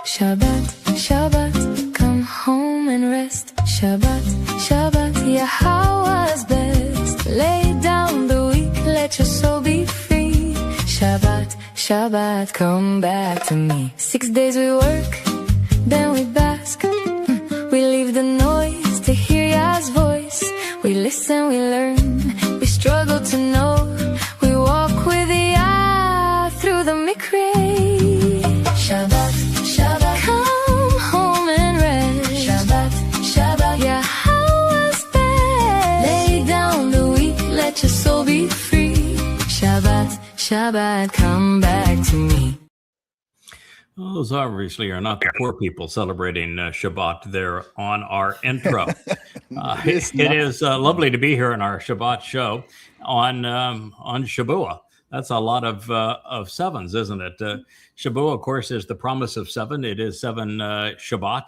Shabbat, Shabbat, come home and rest. Shabbat, Shabbat, Yahowah's best. Lay down the weak, let your soul be free. Shabbat, Shabbat, come back to me. 6 days we work, then we bask. We leave the noise to hear Yah's voice. We listen, we learn, we struggle to know. We walk with Yah through the Miqra'ey. Shabbat, Shabbat, come home and rest. Shabbat, Shabbat, Yahowah's best. Lay down the weak, let your soul be free. Shabbat, Shabbat, come back to me. Well, those obviously are not the poor people celebrating Shabbat there on our intro. It is lovely to be here in our Shabbat show on Shabuwah. That's a lot of sevens, isn't it? Shabuwah, of course, is the promise of seven. It is seven Shabbat.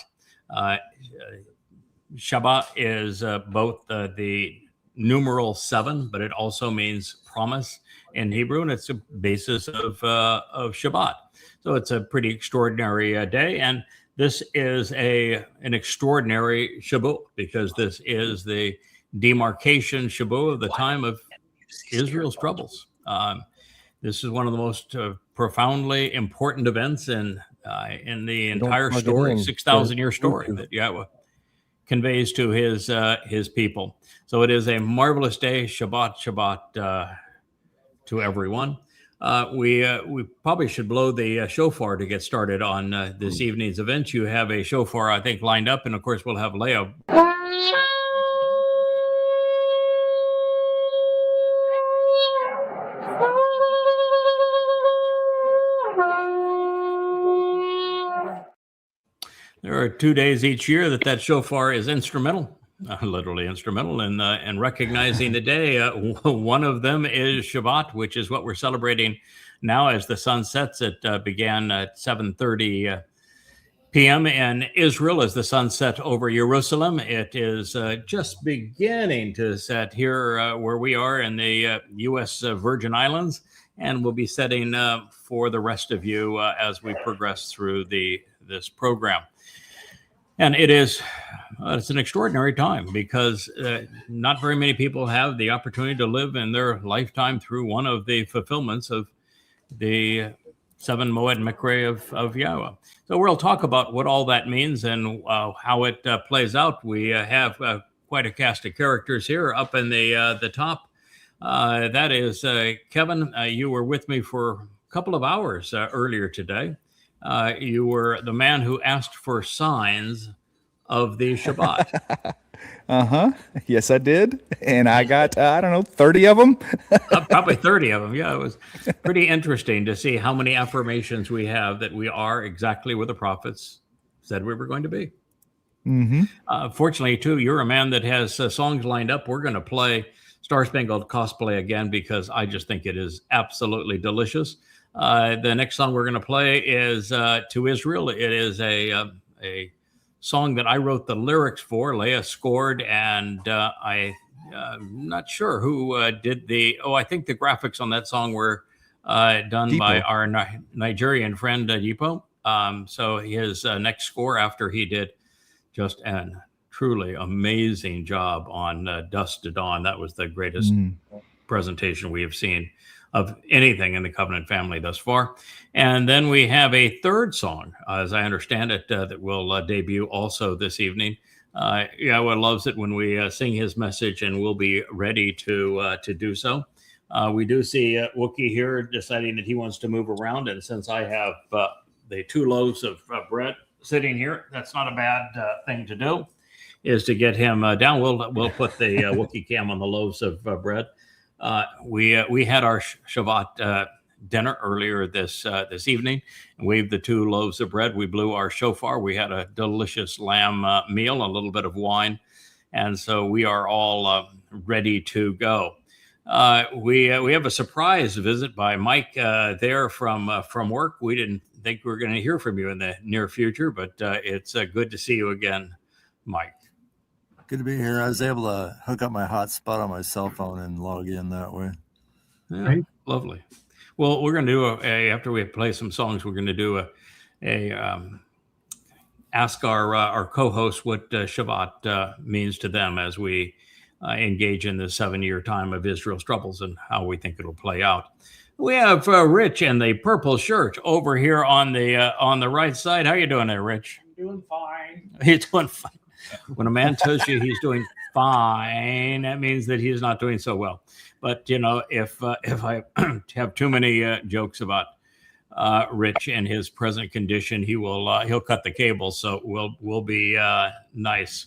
Shabbat is both the numeral seven, but it also means promise in Hebrew, and it's the basis of Shabbat. So it's a pretty extraordinary day, and this is an extraordinary Shabuwah because this is the demarcation Shabuwah of the time of Israel's troubles. This is one of the most profoundly important events in the entire story, 6,000-year story that Yahweh conveys to his people. So it is a marvelous day. Shabbat, Shabbat to everyone. We probably should blow the shofar to get started on this evening's event. You have a shofar, I think, lined up, and of course we'll have Leah. There are 2 days each year that shofar is instrumental. Literally instrumental in recognizing the day. One of them is Shabbat, which is what we're celebrating now as the sun sets. It began at 7:30 p.m. in Israel as the sun set over Jerusalem. It is just beginning to set here where we are in the U.S. Virgin Islands, and we'll be setting for the rest of you as we progress through this program. And it's an extraordinary time because not very many people have the opportunity to live in their lifetime through one of the fulfillments of the 7 Moed Miqra'ey of Yahweh. So we'll talk about what all that means and how it plays out. We have quite a cast of characters here up in the top. That is Kevin. You were with me for a couple of hours earlier today. You were the man who asked for signs of the Shabbat. Yes, I did. And I got, 30 of them. Probably 30 of them. Yeah, it was pretty interesting to see how many affirmations we have that we are exactly where the prophets said we were going to be. Fortunately, too, you're a man that has songs lined up. We're going to play Star-Spangled Cosplay again because I just think it is absolutely delicious. The next song we're going to play is To Israel. It is a song that I wrote the lyrics for. Leah scored, and I'm not sure who did I think the graphics on that song were done Deepo. by our Nigerian friend, Deepo. So his next score after he did just an truly amazing job on Dusk to Dawn. That was the greatest presentation we have seen of anything in the Covenant family thus far. And then we have a third song, as I understand it, that will debut also this evening. Yahweh loves it when we sing his message, and we'll be ready to do so. We do see Wookie here deciding that he wants to move around, and since I have the 2 loaves of bread sitting here, that's not a bad thing to do, is to get him down. We'll put the Wookie cam on the loaves of bread. We had our Shabbat dinner earlier this evening, and waved the 2 loaves of bread. We blew our shofar. We had a delicious lamb meal, a little bit of wine, and so we are all ready to go. We have a surprise visit by Mike there from work. We didn't think we were going to hear from you in the near future, but it's good to see you again, Mike. Good to be here. I was able to hook up my hotspot on my cell phone and log in that way. Yeah, right. Lovely. Well, we're going to do after we play some songs, we're going to do a ask our co-hosts what Shabbat means to them as we engage in the 7-year time of Israel's troubles and how we think it'll play out. We have Rich in the purple shirt over here on the right side. How you doing there, Rich? I'm doing fine. He's doing fine. When a man tells you he's doing fine, that means that he's not doing so well. But you know, if I have too many jokes about Rich and his present condition, he'll cut the cable. So we'll be nice.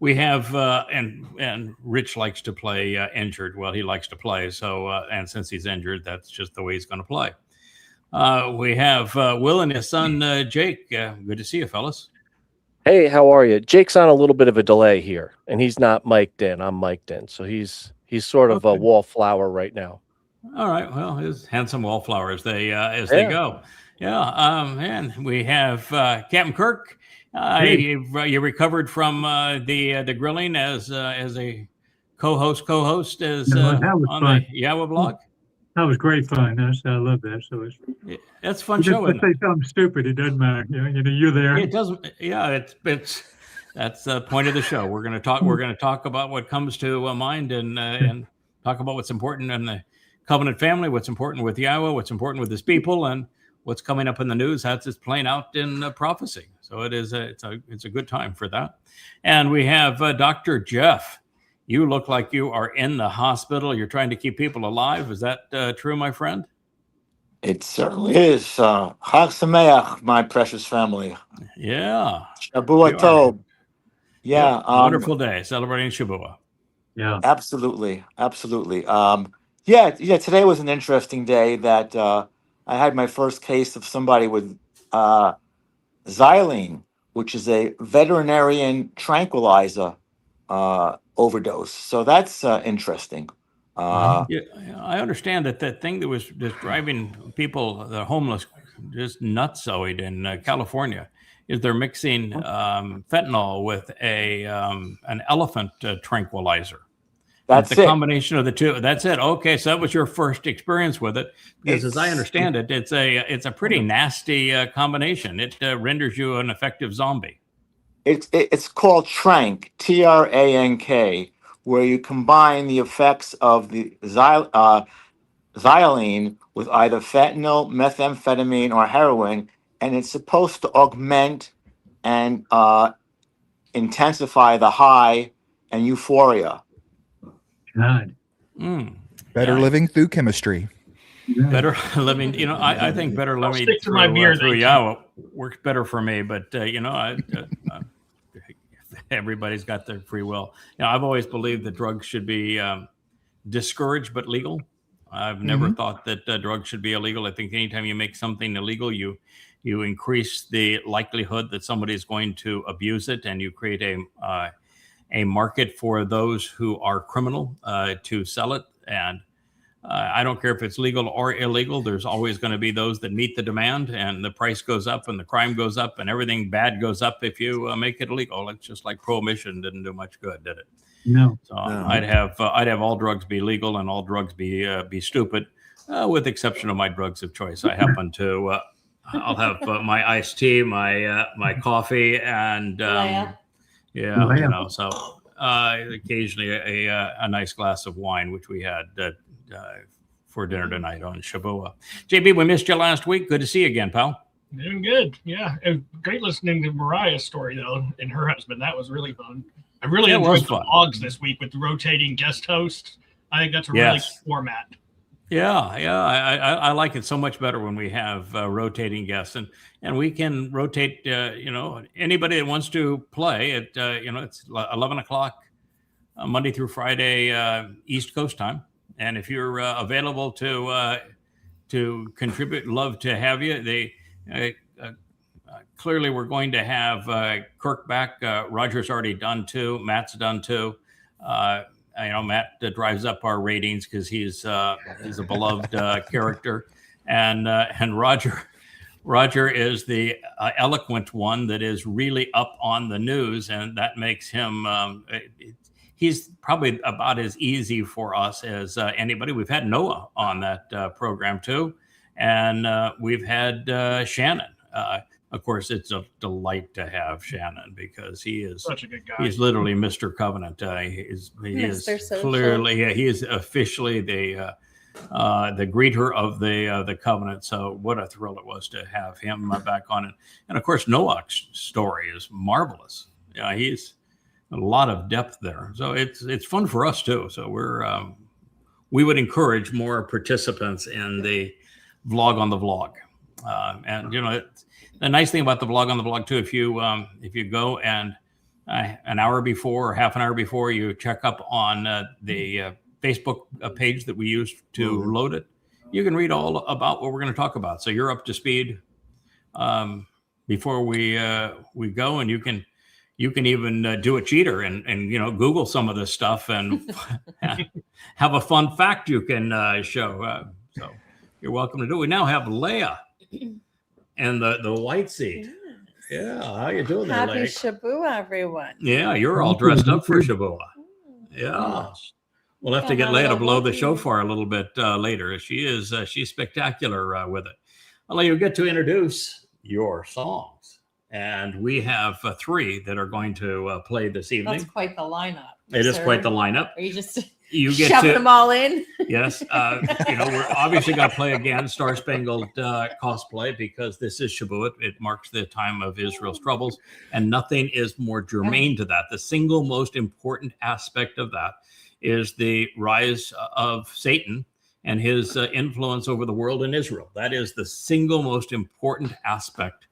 We have and Rich likes to play injured. Well, he likes to play. So and since he's injured, that's just the way he's going to play. We have Will and his son Jake. Good to see you, fellas. Hey, how are you? Jake's on a little bit of a delay here, and he's not mic'd in. I'm mic'd in, so he's sort of a wallflower right now. All right. Well, his handsome wallflowers they go. Yeah. And we have Captain Kirk. You recovered from the grilling as a co-host as that was on fun. the Yahowah blog. That was great fun. I love that. So That's a fun show. Let's say something stupid. It doesn't matter. You're there. It doesn't. Yeah, it's that's the point of the show. We're going to talk. We're going to talk about what comes to mind and talk about what's important in the covenant family, what's important with Yahowah, what's important with his people, and what's coming up in the news. That's it's playing out in prophecy. So it's a good time for that. And we have Dr. Jeff. You look like you are in the hospital. You're trying to keep people alive. Is that true, my friend? It certainly is. Chag Sameach, my precious family. Yeah. Shabuw'ah Tov. Yeah. Wonderful day celebrating Shabuw'ah. Yeah. Absolutely. Today was an interesting day that I had my first case of somebody with xylene, which is a veterinarian tranquilizer overdose. So that's interesting. I understand that thing that was just driving people, the homeless, just nutsoid in California, is they're mixing fentanyl with an elephant tranquilizer. That's the it. Combination of the two. That's it. Okay, so that was your first experience with it. Because as I understand it, it's a pretty nasty combination. It renders you an effective zombie. It's called Trank, Trank, where you combine the effects of the xylene with either fentanyl, methamphetamine, or heroin, and it's supposed to augment and intensify the high and euphoria. God. Better living through chemistry. Yeah. Better living, I think better living stick to my beer, through thank you. Yahowah works better for me. But everybody's got their free will. I've always believed that drugs should be discouraged but legal. I've never thought that drugs should be illegal. I think anytime you make something illegal, you increase the likelihood that somebody is going to abuse it, and you create a market for those who are criminal to sell it. And I don't care if it's legal or illegal. There's always going to be those that meet the demand, and the price goes up and the crime goes up and everything bad goes up if you make it illegal. It's just like prohibition didn't do much good, did it? No. So I'd have all drugs be legal and all drugs be stupid, with exception of my drugs of choice. I happen to I'll have my iced tea, my coffee, and so occasionally a nice glass of wine, which we had for dinner tonight on Shabuw'ah. JB, we missed you last week. Good to see you again, pal. Doing good. Yeah. It was great listening to Mariah's story, though, and her husband. That was really fun. I really enjoyed the vlogs this week with the rotating guest hosts. I think that's a really good format. Yeah. I like it so much better when we have rotating guests, and we can rotate. Anybody that wants to play at it's 11 o'clock Monday through Friday East Coast time, and if you're available to contribute, love to have you. Clearly, we're going to have Kirk back. Roger's already done too. Matt's done too. Matt drives up our ratings because he's a beloved character, and Roger is the eloquent one that is really up on the news, and that makes him. He's probably about as easy for us as anybody. We've had Noah on that program too, and we've had Shannon. of course, it's a delight to have Shannon because he is Such a good guy. He's literally Mr. Covenant. He is Social. clearly, he is officially the greeter of the Covenant. So what a thrill it was to have him back on it. And of course, Noach's story is marvelous. Yeah, he's a lot of depth there. So it's fun for us too. So we would encourage more participants in the vlog on the vlog. And the nice thing about the vlog on the vlog too, if you go and an hour before or half an hour before you check up on the Facebook page that we used to load it, you can read all about what we're going to talk about. So you're up to speed before we go, and you can even do a cheater and Google some of this stuff and have a fun fact you can show. So you're welcome to do it. We now have Leah and the white seat. Yeah, how you doing there, Happy Leah? Shabuwah, everyone. Yeah, you're all dressed up for Shabuwah. Yeah. We'll have to get Leah to blow the shofar a little bit later. She's spectacular with it. Well, you get to introduce your songs. And we have 3 that are going to play this evening. That's quite the lineup. It is quite the lineup. Are you just get shoving them all in? Yes. We're obviously going to play again Star-Spangled Cosplay because this is Shabuwah. It marks the time of Israel's troubles. And nothing is more germane to that. The single most important aspect of that is the rise of Satan and his influence over the world in Israel. That is the single most important aspect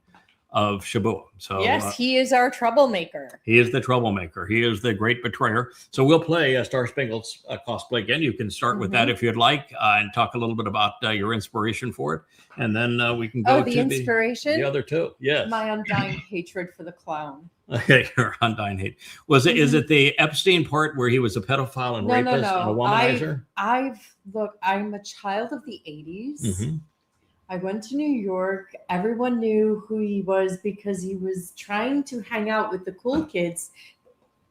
of Shabuwah. So yes, he is our troublemaker. He is the troublemaker. He is the great betrayer. So we'll play Star-Spangled Cosplay again. You can start with that if you'd like, and talk a little bit about your inspiration for it, and then we can go to inspiration. The other 2. Yes, my undying hatred for the clown. Okay, your undying hate. Was it? Is it the Epstein part where he was a pedophile and rapist and a womanizer? I'm a child of the 80s. I went to New York. Everyone knew who he was because he was trying to hang out with the cool kids,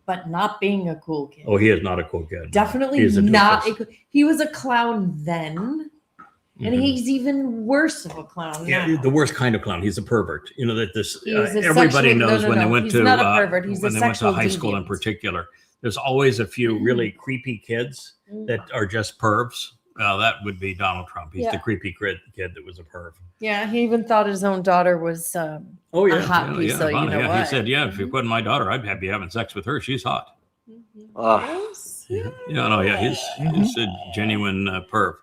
but not being a cool kid. Oh, he is not a cool kid. Definitely not. He was a clown then, and he's even worse of a clown now. The worst kind of clown. He's a pervert. Everybody knows when they went to high school in particular. There's always a few really creepy kids that are just pervs. That would be Donald Trump. He's the creepy kid that was a perv. Yeah, he even thought his own daughter was a hot piece. So you know what? He said, if you put my daughter, I'd be having sex with her. She's hot. He's a genuine perv.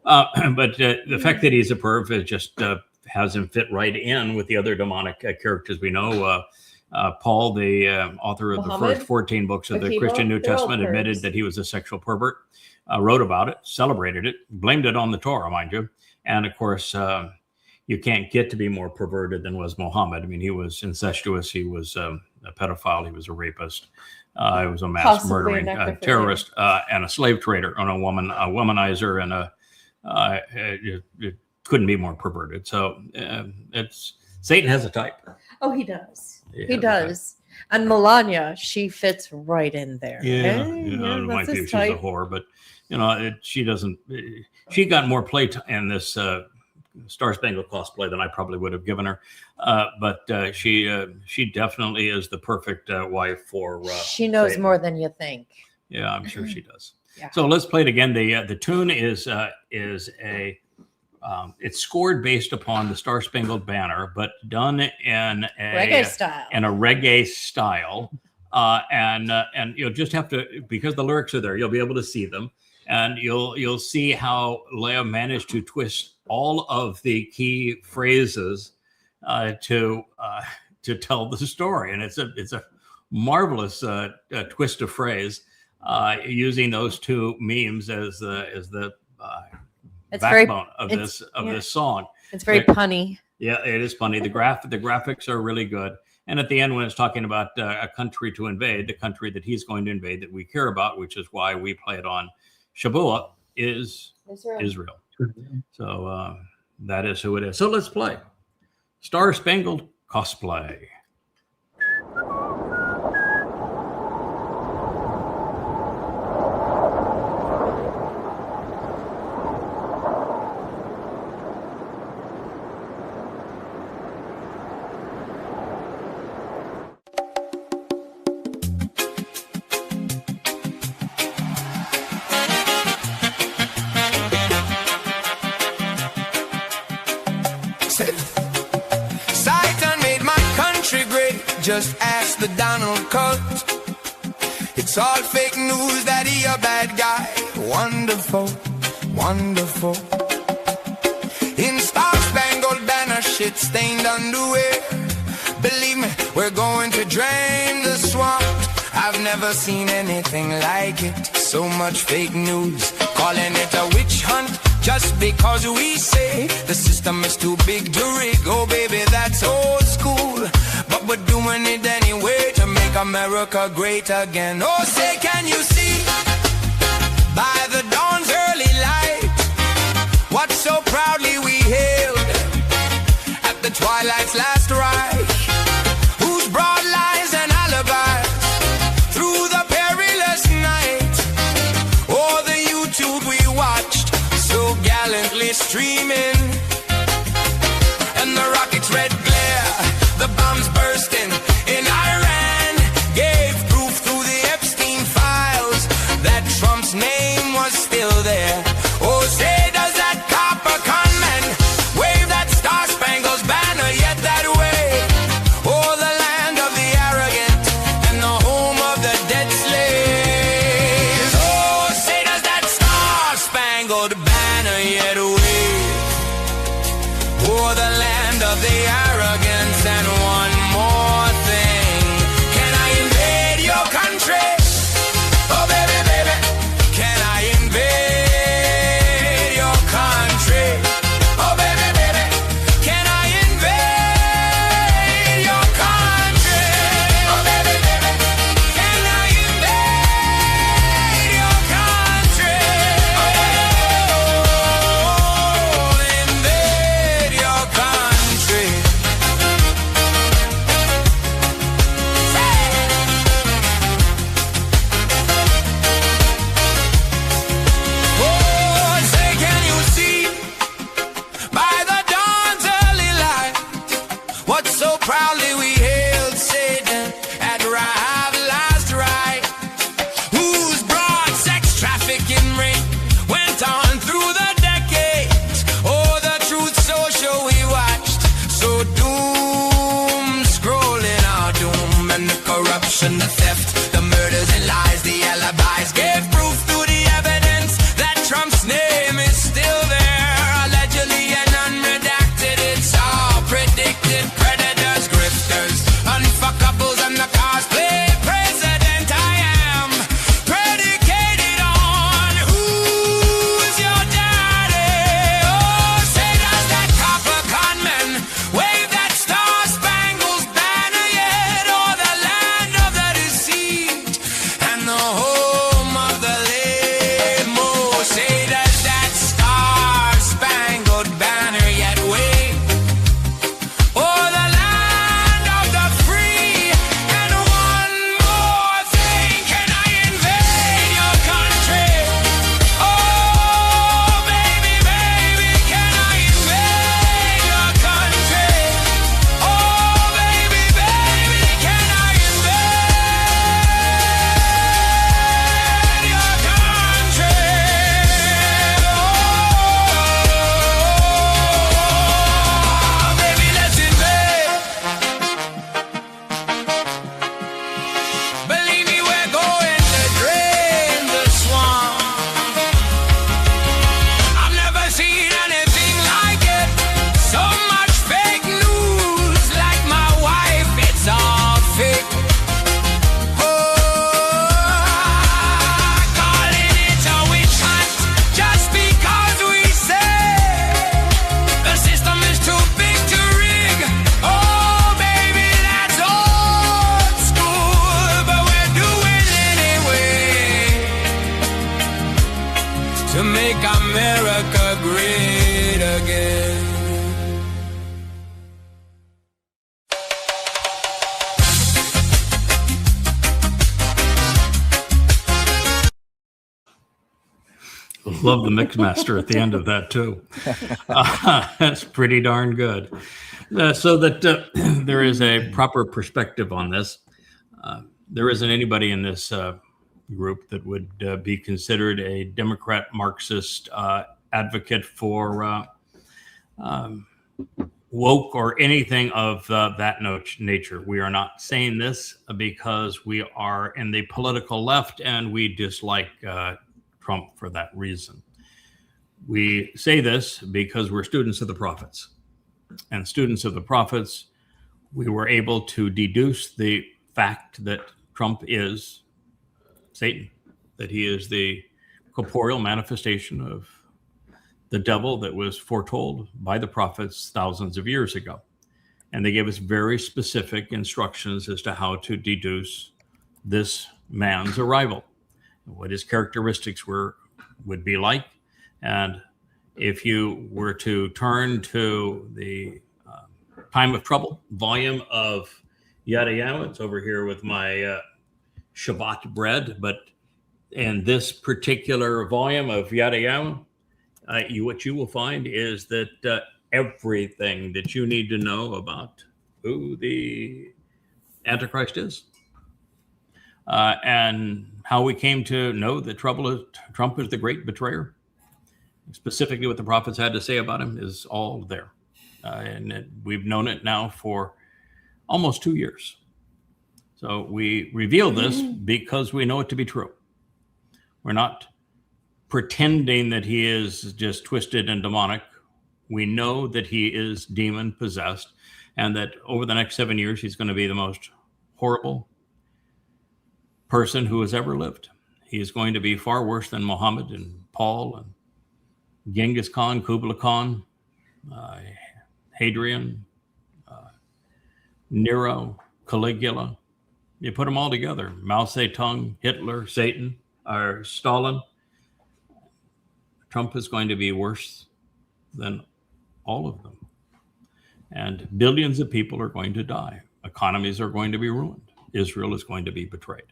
But the fact that he's a perv is just has him fit right in with the other demonic characters we know. Paul, the author of the first 14 books of the Christian New Testament, admitted that he was a sexual pervert. Wrote about it, celebrated it, blamed it on the Torah, mind you. And of course, you can't get to be more perverted than was Muhammad. I mean, he was incestuous. He was a pedophile. He was a rapist. He was a mass murdering terrorist and a slave trader, and a womanizer, and it couldn't be more perverted. So Satan has a type. Oh, he does. He does. And Melania, she fits right in there. Might be she's a whore, but she doesn't. She got more play in this Star-Spangled Cosplay than I probably would have given her. But she definitely is the perfect wife for. She knows Satan more than you think. Yeah, I'm sure she does. Yeah. So let's play it again. The tune is it's scored based upon the Star-Spangled Banner, but done in a reggae style. And you'll just have to, because the lyrics are there, you'll be able to see them, and you'll see how Leah managed to twist all of the key phrases to tell the story, and it's a marvelous twist of phrase using those 2 memes as the backbone of this song. It's very punny. Yeah, it is funny. The graphics are really good. And at the end, when it's talking about a country to invade, the country that he's going to invade that we care about, which is why we play it on Shabuwah, is Israel. So that is who it is. So let's play Star-Spangled Cosplay. just ask the Donald cut. It's all fake news that he a bad guy. Wonderful, wonderful. In Star-Spangled Banner, shit-stained underwear. Believe me, we're going to drain the swamp. I've never seen anything like it. So much fake news, calling it a witch hunt. Just because we say the system is too big to rig. Oh baby, that's old school, but we're doing it anyway to make America great again. Oh, say, can you see by the dawn's early light what so proudly we hailed at the twilight's last ride? Whose broad lies and alibis through the perilous night? Oh, the YouTube we watched so gallantly streaming, and the rocket's red glare, the bombs bursting in Iran, gave proof through the Epstein files that Trump's name was still there. Oh, say, does that copper con man wave that Star-Spangled Banner yet that way? Oh, the land of the arrogant and the home of the dead slaves. Oh, say, does that Star-Spangled Banner yet wave? Oh, the land of the arrogance. And one more thing, can I invade your country? Oh baby, baby, can I invade your country? Oh baby, baby, can I invade your country? Oh baby, baby, can I invade your country? Oh, invade your country. Oh, say, can you see by the dawn's early light what so proudly we hailed Satan at Rahab last right? Whose broad sex trafficking ring went on through the decades? Oh, the Truth Social we watched, so doom scrolling our doom, and the corruption, the theft, the murders and lies, the alibis gave proof through the evidence that Trump's name is still there, allegedly and unredacted. It's all predicted. Predators, grifters, unfuckables, and the cosplay president I am, predicated on who's your daddy. Oh, say, does that copper conman wave that Star-Spangled Banner yet? Or the land of the deceived and the home of the lame? Oh, say, does that Star-Spangled Banner yet wave? Oh, the land of the free. And one more thing, can I invade your country? Oh, baby, baby, can I invade your country? Oh, baby, baby, can I invade your country? Oh, baby, let's invade. Believe me, we're going to drain the swamp. I've never seen anything like it. So much fake news, like my wife, it's all fake. Oh, calling it a witch hunt just because we say the system is too big to rig. Oh, baby, that's old school, but we're doing it anyway to make America great again. Love the mix master at the end of that too. That's pretty darn good. So that there is a proper perspective on this. There isn't anybody in this group that would be considered a Democrat Marxist advocate for woke or anything of that nature. We are not saying this because we are in the political left and we dislike Trump for that reason. We say this because we're students of the prophets. And students of the prophets, we were able to deduce the fact that Trump is Satan, that he is the corporeal manifestation of the devil that was foretold by the prophets thousands of years ago. And they gave us very specific instructions as to how to deduce this man's arrival, what his characteristics would be like. And if you were to turn to the Time of Trouble volume of Yahowah, it's over here with my Shabbat bread, but in this particular volume of Yahowah, what you will find is that everything that you need to know about who the Antichrist is and how we came to know that Trump is the great betrayer, specifically what the prophets had to say about him, is all there. And we've known it now for almost 2 years. So we reveal this because we know it to be true. We're not pretending that he is just twisted and demonic. We know that he is demon possessed and that over the next 7 years, he's going to be the most horrible person who has ever lived. He is going to be far worse than Muhammad and Paul and Genghis Khan, Kublai Khan, Hadrian, Nero, Caligula. You put them all together, Mao Zedong, Hitler, Satan, or Stalin. Trump is going to be worse than all of them. And billions of people are going to die. Economies are going to be ruined. Israel is going to be betrayed.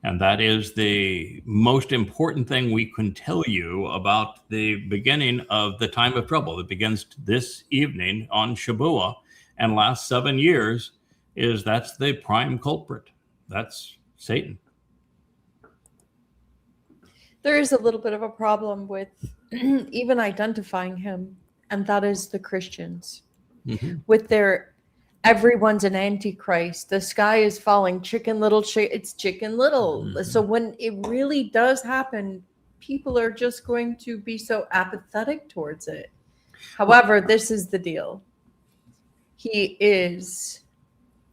And that is the most important thing we can tell you about the beginning of the time of trouble that begins this evening on Shabuwah and lasts 7 years, is that's the prime culprit. That's Satan. There is a little bit of a problem with even identifying him, and that is the Christians. With their everyone's an antichrist, the sky is falling, Chicken Little, it's Chicken Little. So when it really does happen, people are just going to be so apathetic towards it. However, this is the deal. He is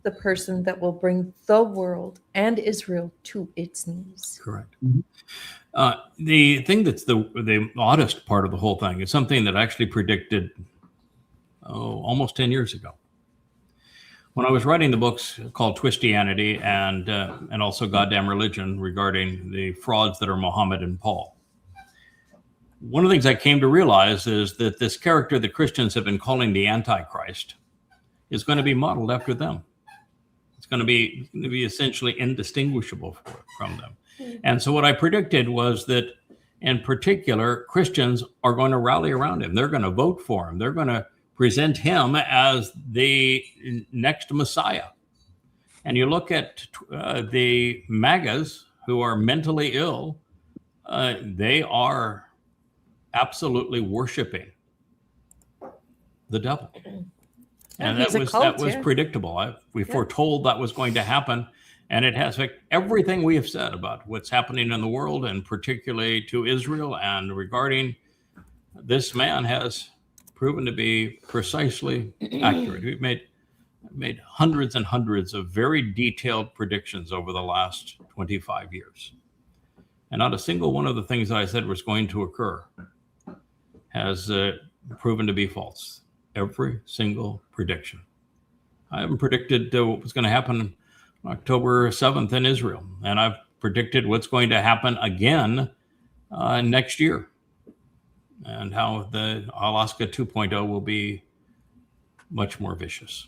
the person that will bring the world and Israel to its knees. Correct. The thing that's the oddest part of the whole thing is something that I actually predicted almost 10 years ago. When I was writing the books called Twistianity and also Goddamn Religion regarding the frauds that are Muhammad and Paul, one of the things I came to realize is that this character that Christians have been calling the Antichrist is going to be modeled after them. It's going to be essentially indistinguishable from them. And so what I predicted was that, in particular, Christians are going to rally around him. They're going to vote for him. They're going to present him as the next Messiah. And you look at the MAGAs who are mentally ill, they are absolutely worshiping the devil. And that was predictable. We foretold that was going to happen. And it has everything we have said about what's happening in the world, and particularly to Israel and regarding this man, has proven to be precisely accurate. We've made hundreds and hundreds of very detailed predictions over the last 25 years. And not a single one of the things that I said was going to occur has proven to be false. Every single prediction. I haven't predicted what was going to happen October 7th in Israel. And I've predicted what's going to happen again next year, and how the Alaska 2.0 will be much more vicious.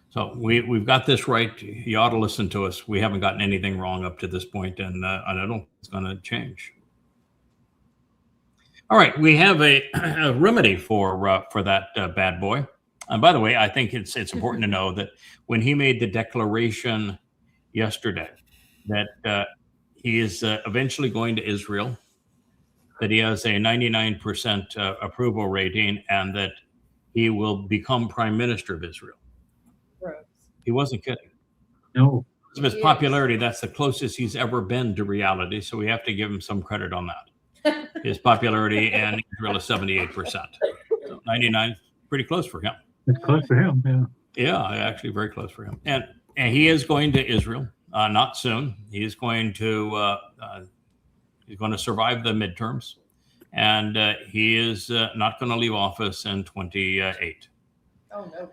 So we've got this right. You ought to listen to us. We haven't gotten anything wrong up to this point, and I don't think it's going to change. All right, we have a remedy for that bad boy. And by the way, I think it's important to know that when he made the declaration yesterday that he is eventually going to Israel, that he has a 99% approval rating, and that he will become prime minister of Israel. Gross. He wasn't kidding. No. Of his popularity, that's the closest he's ever been to reality. So we have to give him some credit on that. His popularity in Israel is 78%. So 99, pretty close for him. It's close for him. Yeah. Yeah, actually very close for him. And he is going to Israel, not soon. He's going to survive the midterms, and he is not going to leave office in 28. Oh, no.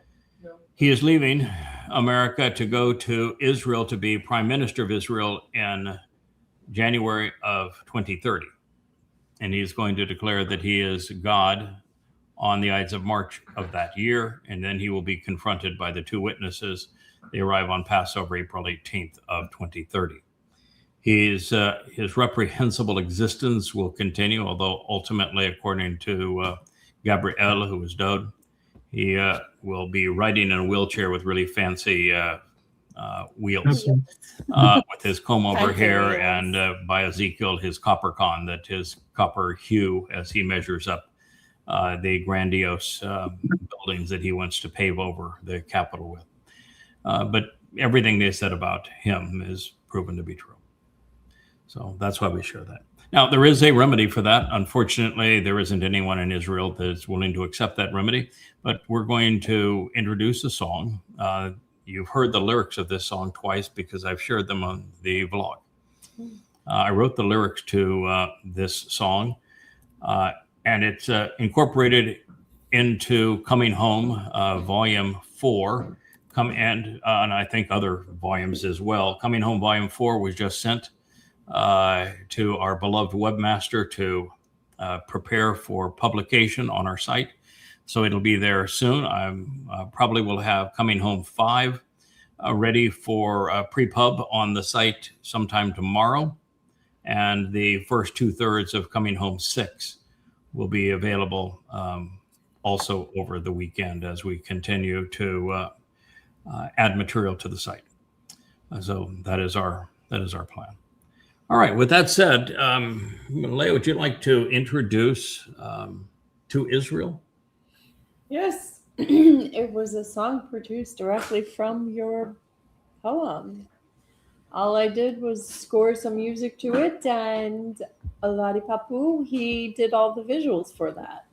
He is leaving America to go to Israel to be prime minister of Israel in January of 2030. And he's going to declare that he is God on the Ides of March of that year. And then he will be confronted by the two witnesses. They arrive on Passover, April 18th of 2030. His reprehensible existence will continue, although ultimately, according to Gabriel, who is Dowd, he will be riding in a wheelchair with really fancy wheels, with his comb over hair, and by Ezekiel, his copper con, that his copper hue as he measures up the grandiose buildings that he wants to pave over the Capitol with. But everything they said about him is proven to be true. So that's why we share that. Now, there is a remedy for that. Unfortunately, there isn't anyone in Israel that's willing to accept that remedy, but we're going to introduce a song. You've heard the lyrics of this song twice because I've shared them on the vlog. I wrote the lyrics to this song, and it's incorporated into Coming Home, Volume 4, and I think other volumes as well. Coming Home Volume 4 was just sent to our beloved webmaster to prepare for publication on our site. So it'll be there soon. I probably will have Coming Home 5 ready for pre-pub on the site sometime tomorrow. And the first 2/3 of Coming Home 6 will be available also over the weekend as we continue to add material to the site. So that is our plan. All right. With that said, Leah, would you like to introduce To Israel? Yes. It was a song produced directly from your poem. All I did was score some music to it, and Aladi Papu, he did all the visuals for that.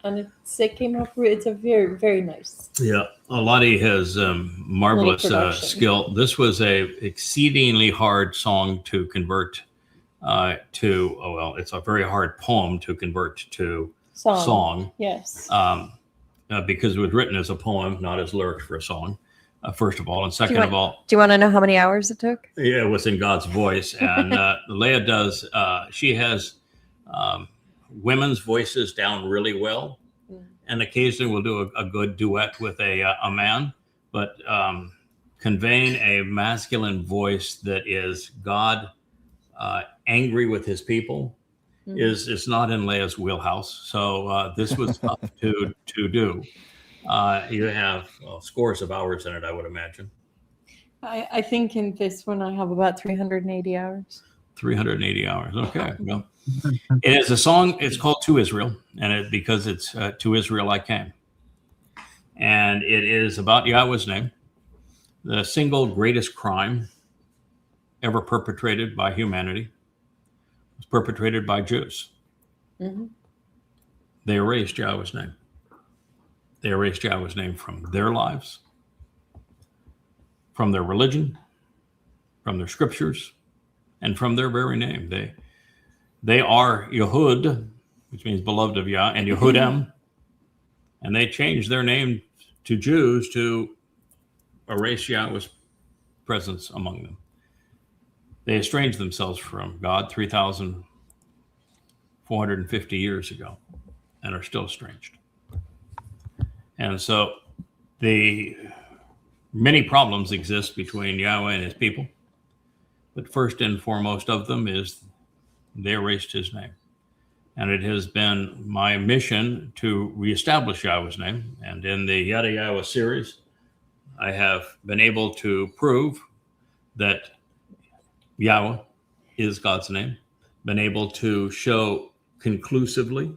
And it came up, it's a very, very nice. Yeah, Aladi has marvelous skill. This was a exceedingly hard song to convert it's a very hard poem to convert to song. Yes. Because it was written as a poem, not as lyrics for a song, first of all. And second of all... Do you want to know how many hours it took? Yeah, it was in God's voice. And Leah does, she has women's voices down really well. And occasionally we'll do a good duet with a man. But conveying a masculine voice that is God angry with his people is not in Leah's wheelhouse. So this was tough to do. You have scores of hours in it, I would imagine. I think in this one I have about 380 hours. 380 hours. Okay. Well, it is a song. It's called To Israel, and because it's To Israel I Came. And it is about Yahweh's name, the single greatest crime ever perpetrated by humanity was perpetrated by Jews. Mm-hmm. They erased Yahweh's name. They erased Yahweh's name from their lives, from their religion, from their scriptures, and from their very name. They are Yehud, which means beloved of Yah, and Yehudem, and they changed their name to Jews to erase Yahweh's presence among them. They estranged themselves from God 3,450 years ago and are still estranged. And so many problems exist between Yahweh and his people. But first and foremost of them is they erased his name. And it has been my mission to reestablish Yahweh's name. And in the Yada Yahweh series, I have been able to prove that Yahweh is God's name, been able to show conclusively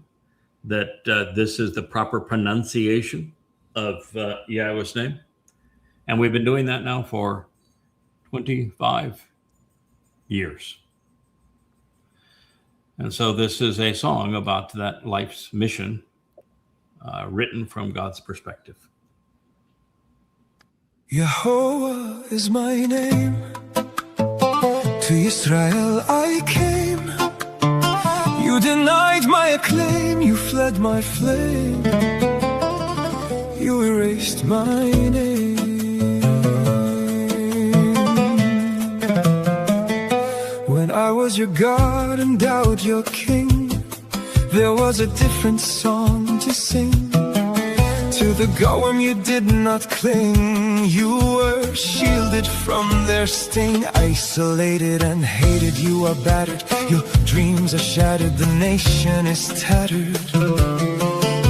that this is the proper pronunciation of Yahweh's name. And we've been doing that now for 25 years. And so this is a song about that life's mission, written from God's perspective. Yahowah is my name. To Yisra'el I came. You denied my acclaim. You fled my flame. You erased my name. When I was your God and Dowd your king, there was a different song to sing. To the Goem you did not cling. You were shielded from their sting. Isolated and hated, you are battered. Your dreams are shattered, the nation is tattered.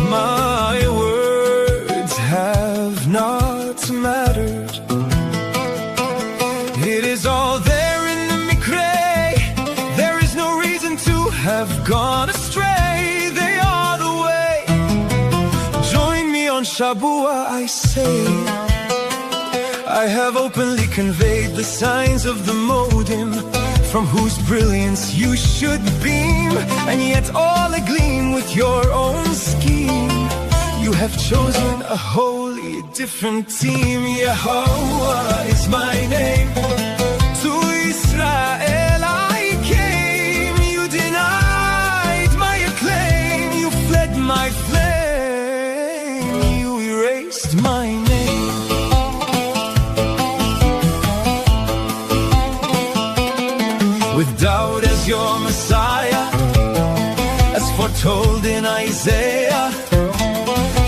My words have not mattered. It is all there in the Miqra'ey. There is no reason to have gone astray. They are the way. Join me on Shabuw'ah, I say. I have openly conveyed the signs of the modem, from whose brilliance you should beam, and yet all agleam with your own scheme. You have chosen a wholly different team. Yahowah is my name. To Yisra'el I came. You denied my acclaim. You fled my flame. You erased my name. With Dowd as your Messiah, as foretold in Isaiah,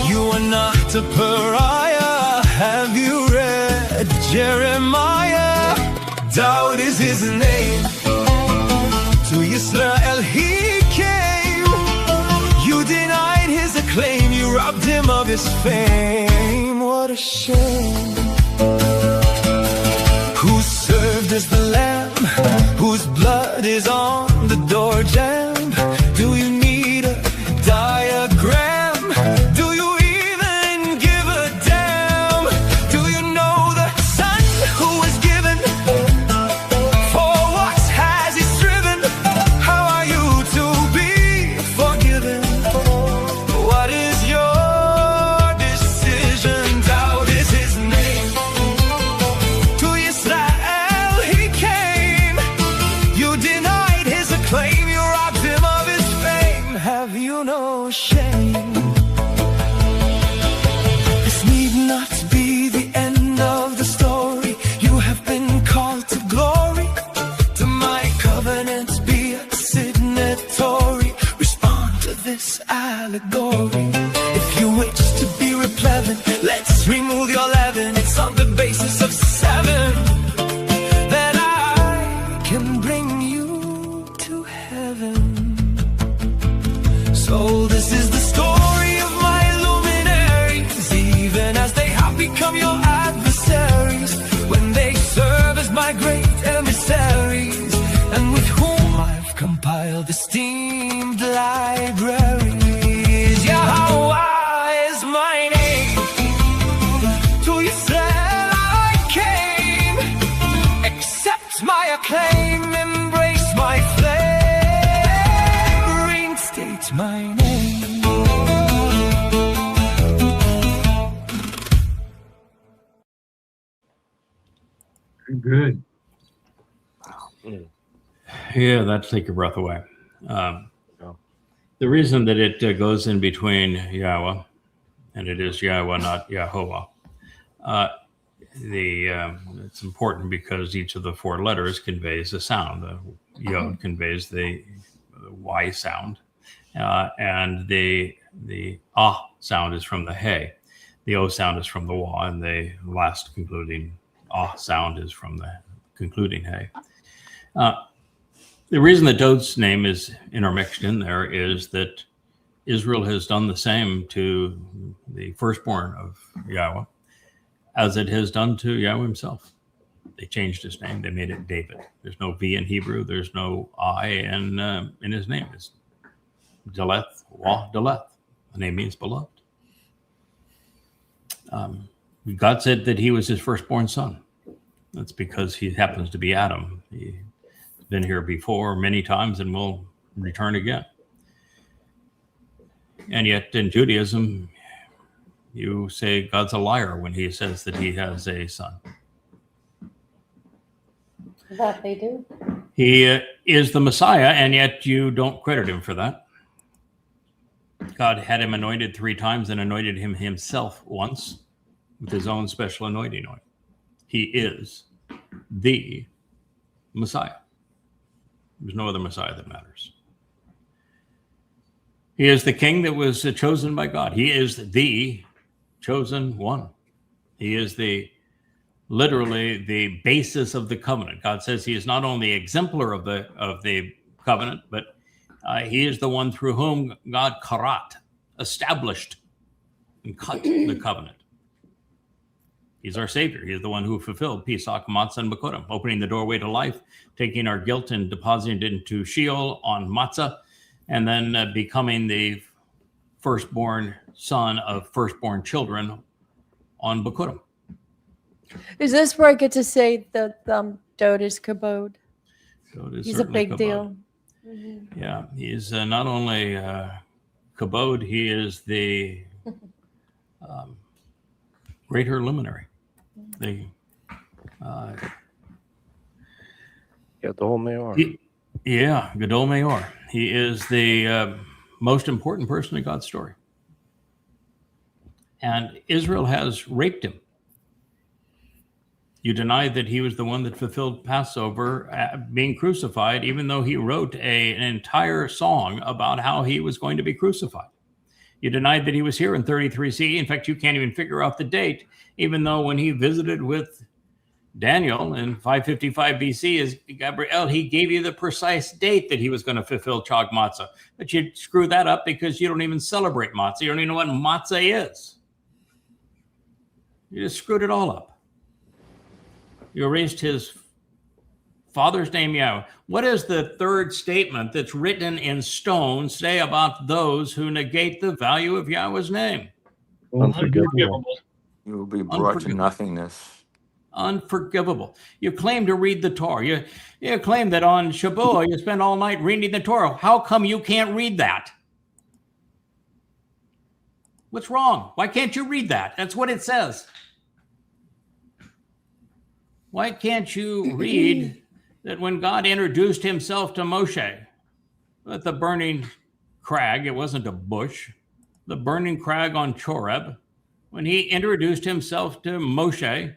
you are not a pariah. Have you read Jeremiah? Dowd is his name. To Yisra'el he came. You denied his acclaim. You robbed him of his fame. What a shame. Who served as the lamb, whose blood is on the door jamb? Do you need a diagram? Do you even give a damn? Do you know the son who was given? For what has he striven? How are you to be forgiven? What is your decision? Dowd is his name. To Yisra'el he came. You denied his acclaim. You robbed him of his fame. Have you no shame? This need not be the end of the story. You have been called to glory. To my covenant be a signatory. Respond to this allegory. If you wish to be replevin, let's remove your leaven. It's on the basis of 7 that I can bring you to heaven. So this is the story of my luminaries, even as they have become your adversaries, when they serve as my great emissaries, and with whom I've compiled esteemed libraries. Yahowah is my name. To Yisrael I came. Accept my acclaim, embrace my flame, reinstate my name. Good. Yeah, that'll take your breath away. The reason that it goes in between Yahweh, and it is Yahweh, not Yahowah, it's important because each of the 4 letters conveys a sound. The Yod conveys the Y sound, and the Ah sound is from the Hey. The O sound is from the Wah, and the last concluding Ah sound is from the concluding Hey. The reason that Dowd's name is intermixed in there is that Israel has done the same to the firstborn of Yahweh as it has done to Yahweh himself. They changed his name. They made it David. There's no V in Hebrew. There's no I in his name. It's Deleth, Wah, Deleth. The name means beloved. God said that he was his firstborn son. That's because he happens to be Adam. He's been here before many times and will return again. And yet in Judaism, you say God's a liar when he says that he has a son. That they do. He is the Messiah, and yet you don't credit him for that. God had him anointed 3 times and anointed him himself once with his own special anointing oil. He is the Messiah. There's no other Messiah that matters. He is the king that was chosen by God. He is the chosen one. He is literally the basis of the covenant. God says he is not only exemplar of the covenant, but he is the one through whom God karat, established and cut the covenant. He's our Savior. He is the one who fulfilled Pesach, Matzah, and Bekurim, opening the doorway to life, taking our guilt and depositing it into Sheol on Matzah, and then becoming the firstborn son of firstborn children on Bekurim. Is this where I get to say that Dowd is kabod? He's a big kabod. deal. Yeah, he's not only kabod, he is the greater luminary. Gadol Mayor. Gadol Mayor. He is the most important person in God's story. And Israel has raped him. You deny that he was the one that fulfilled Passover being crucified, even though he wrote an entire song about how he was going to be crucified. You denied that he was here in 33 CE. In fact, you can't even figure out the date, even though when he visited with Daniel in 555 BC as Gabriel, he gave you the precise date that he was going to fulfill Chag Matzah. But you screw that up because you don't even celebrate Matzah. You don't even know what Matzah is. You just screwed it all up. You erased his father's name, Yahweh. What does the third statement that's written in stone say about those who negate the value of Yahweh's name? Unforgivable. You will be brought to nothingness. Unforgivable. You claim to read the Torah. You claim that on Shabuw'ah you spend all night reading the Torah. How come you can't read that? What's wrong? Why can't you read that? That's what it says. Why can't you read that when God introduced himself to Moshe at the burning crag, it wasn't a bush, the burning crag on Choreb, when he introduced himself to Moshe,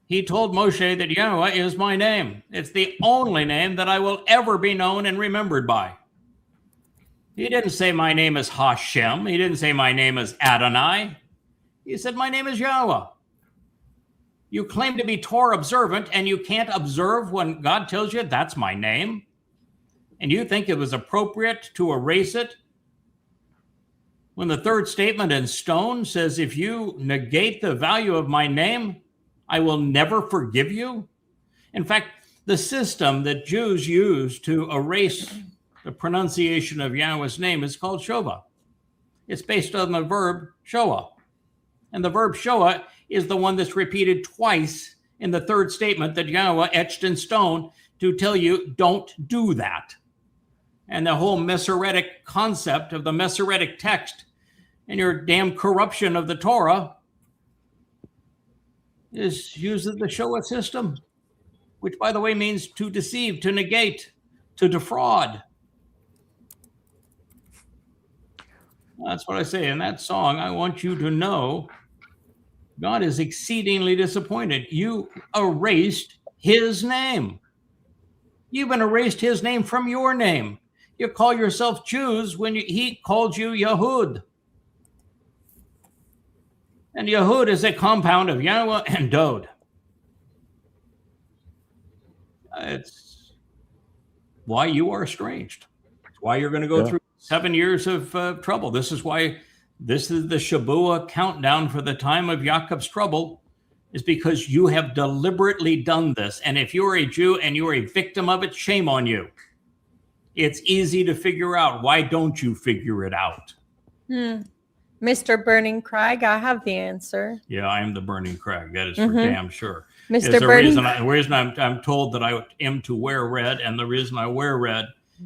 he told Moshe that Yahweh is my name. It's the only name that I will ever be known and remembered by. He didn't say my name is Hashem. He didn't say my name is Adonai. He said my name is Yahweh. You claim to be Torah observant and you can't observe when God tells you that's my name? And you think it was appropriate to erase it? When the third statement in stone says, if you negate the value of my name, I will never forgive you. In fact, the system that Jews use to erase the pronunciation of Yahweh's name is called Shabuw'ah. It's based on the verb shoah. And the verb shoah is the one that's repeated twice in the third statement that Yahweh etched in stone to tell you, don't do that. And the whole Masoretic concept of the Masoretic text and your damn corruption of the Torah is using the Shoah system, which, by the way, means to deceive, to negate, to defraud. That's what I say in that song. I want you to know God is exceedingly disappointed. You erased his name. You even erased his name from your name. You call yourself Jews when he called you Yahud. And Yahud is a compound of Yahweh and Dowd. It's why you are estranged. It's why you're going to go through 7 years of trouble. This is why this is the Shabuw'ah countdown for the time of Yaakov's trouble, is because you have deliberately done this. And if you're a Jew and you're a victim of it, shame on you. It's easy to figure out. Why don't you figure it out? Mr. Burning Crag, I have the answer. Yeah, I am the burning crag. That is for damn sure. Mr. There's a Burning. reason I'm told that I am to wear red, and the reason I wear red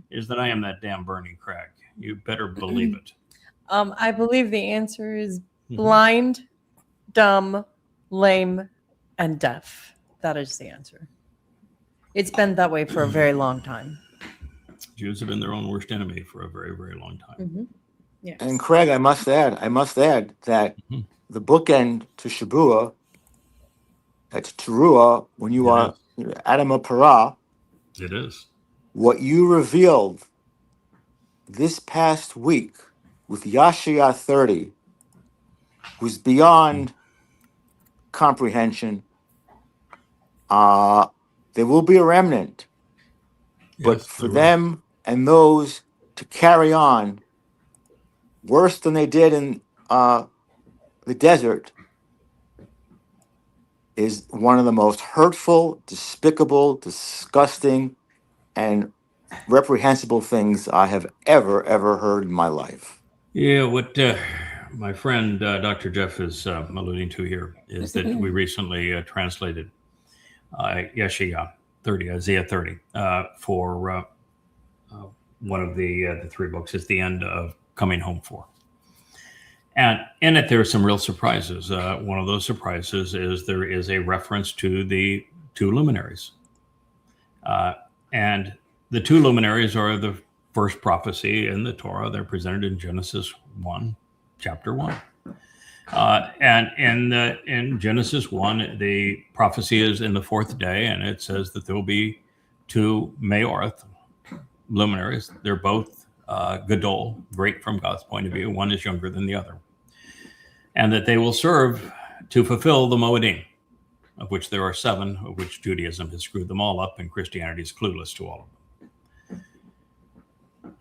is that I am that damn burning crag. You better believe it. I believe the answer is blind, dumb, lame, and deaf. That is the answer. It's been that way for a very long time. Jews have been their own worst enemy for a very, very long time. Yes. And Craig, I must add that the bookend to Shabuwah, that's Towrah, when you are Adamah Parah. It is. What you revealed this past week with Yahowah 30 was beyond comprehension. There will be a remnant, but for them and those to carry on worse than they did in the desert is one of the most hurtful, despicable, disgusting, and reprehensible things I have ever heard in my life. Yeah, what my friend Dr. Jeff is alluding to here is that we recently translated Yahowah 30, Isaiah 30, for one of the three books. It's the end of Coming Home For. And in it, there are some real surprises. One of those surprises is there is a reference to the two luminaries. And the two luminaries are the first prophecy in the Torah. They're presented in Genesis 1, chapter 1. And in Genesis 1, the prophecy is in the fourth day, and it says that there will be two Maorith luminaries. They're both Gadol, great from God's point of view. One is younger than the other. And that they will serve to fulfill the Moedim, of which there are 7, of which Judaism has screwed them all up, and Christianity is clueless to all of them.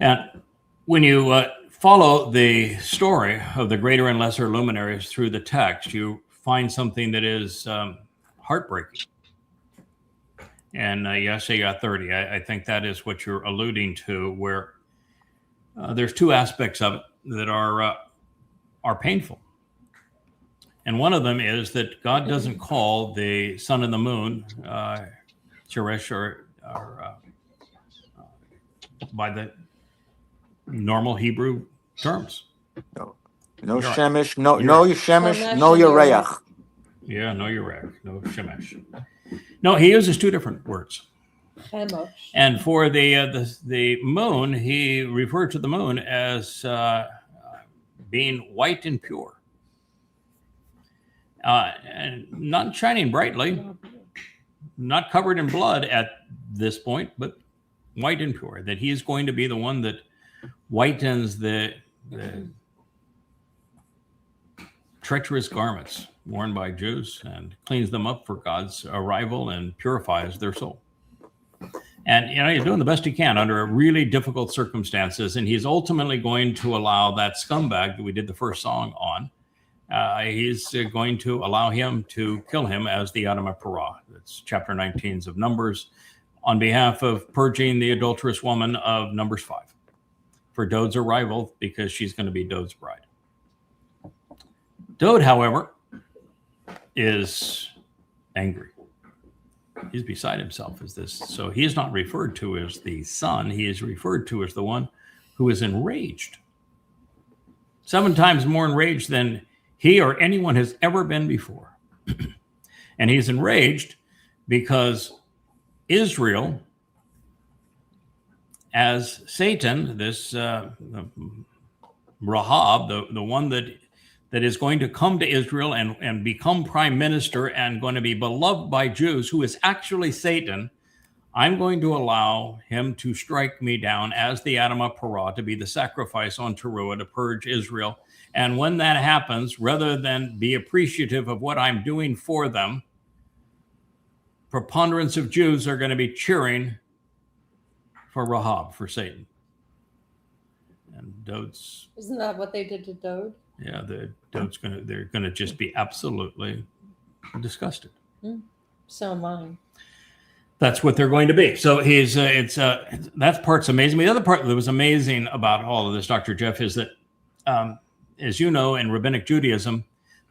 And when you follow the story of the greater and lesser luminaries through the text, you find something that is heartbreaking. And Yahowah 30, I think that is what you're alluding to, where there's two aspects of it that are painful. And one of them is that God doesn't call the sun and the moon Cheresh or by the normal Hebrew terms. No Shemesh, no Shemesh, no Yereach. Yeah, no Yereach, no Shemesh. No, he uses two different words. And for the moon, he referred to the moon as being white and pure. And not shining brightly, not covered in blood at this point, but white and pure. That he is going to be the one that whitens the treacherous garments worn by Jews and cleans them up for God's arrival and purifies their soul. And he's doing the best he can under really difficult circumstances, and he's ultimately going to allow that scumbag that we did the first song on. He's going to allow him to kill him as the Adamah Parah. That's chapter 19 of Numbers, on behalf of purging the adulterous woman of Numbers 5 for Dowd's arrival, because she's going to be Dowd's bride. Dowd, however, is angry. He's beside himself as this. So he is not referred to as the son. He is referred to as the one who is enraged. 7 times more enraged than he or anyone has ever been before. And he's enraged because Israel, as Satan, this Rahab, the one that is going to come to Israel and become prime minister and going to be beloved by Jews, who is actually Satan, I'm going to allow him to strike me down as the Adamah Parah, to be the sacrifice on Towrah to purge Israel. And when that happens, rather than be appreciative of what I'm doing for them, preponderance of Jews are going to be cheering for Rahab, for Satan. And Dowd's... Isn't that what they did to Dowd? Yeah, they're gonna just be absolutely disgusted. So am I. That's what they're going to be. So that part's amazing. The other part that was amazing about all of this, Dr. Jeff, is that as you know, in Rabbinic Judaism,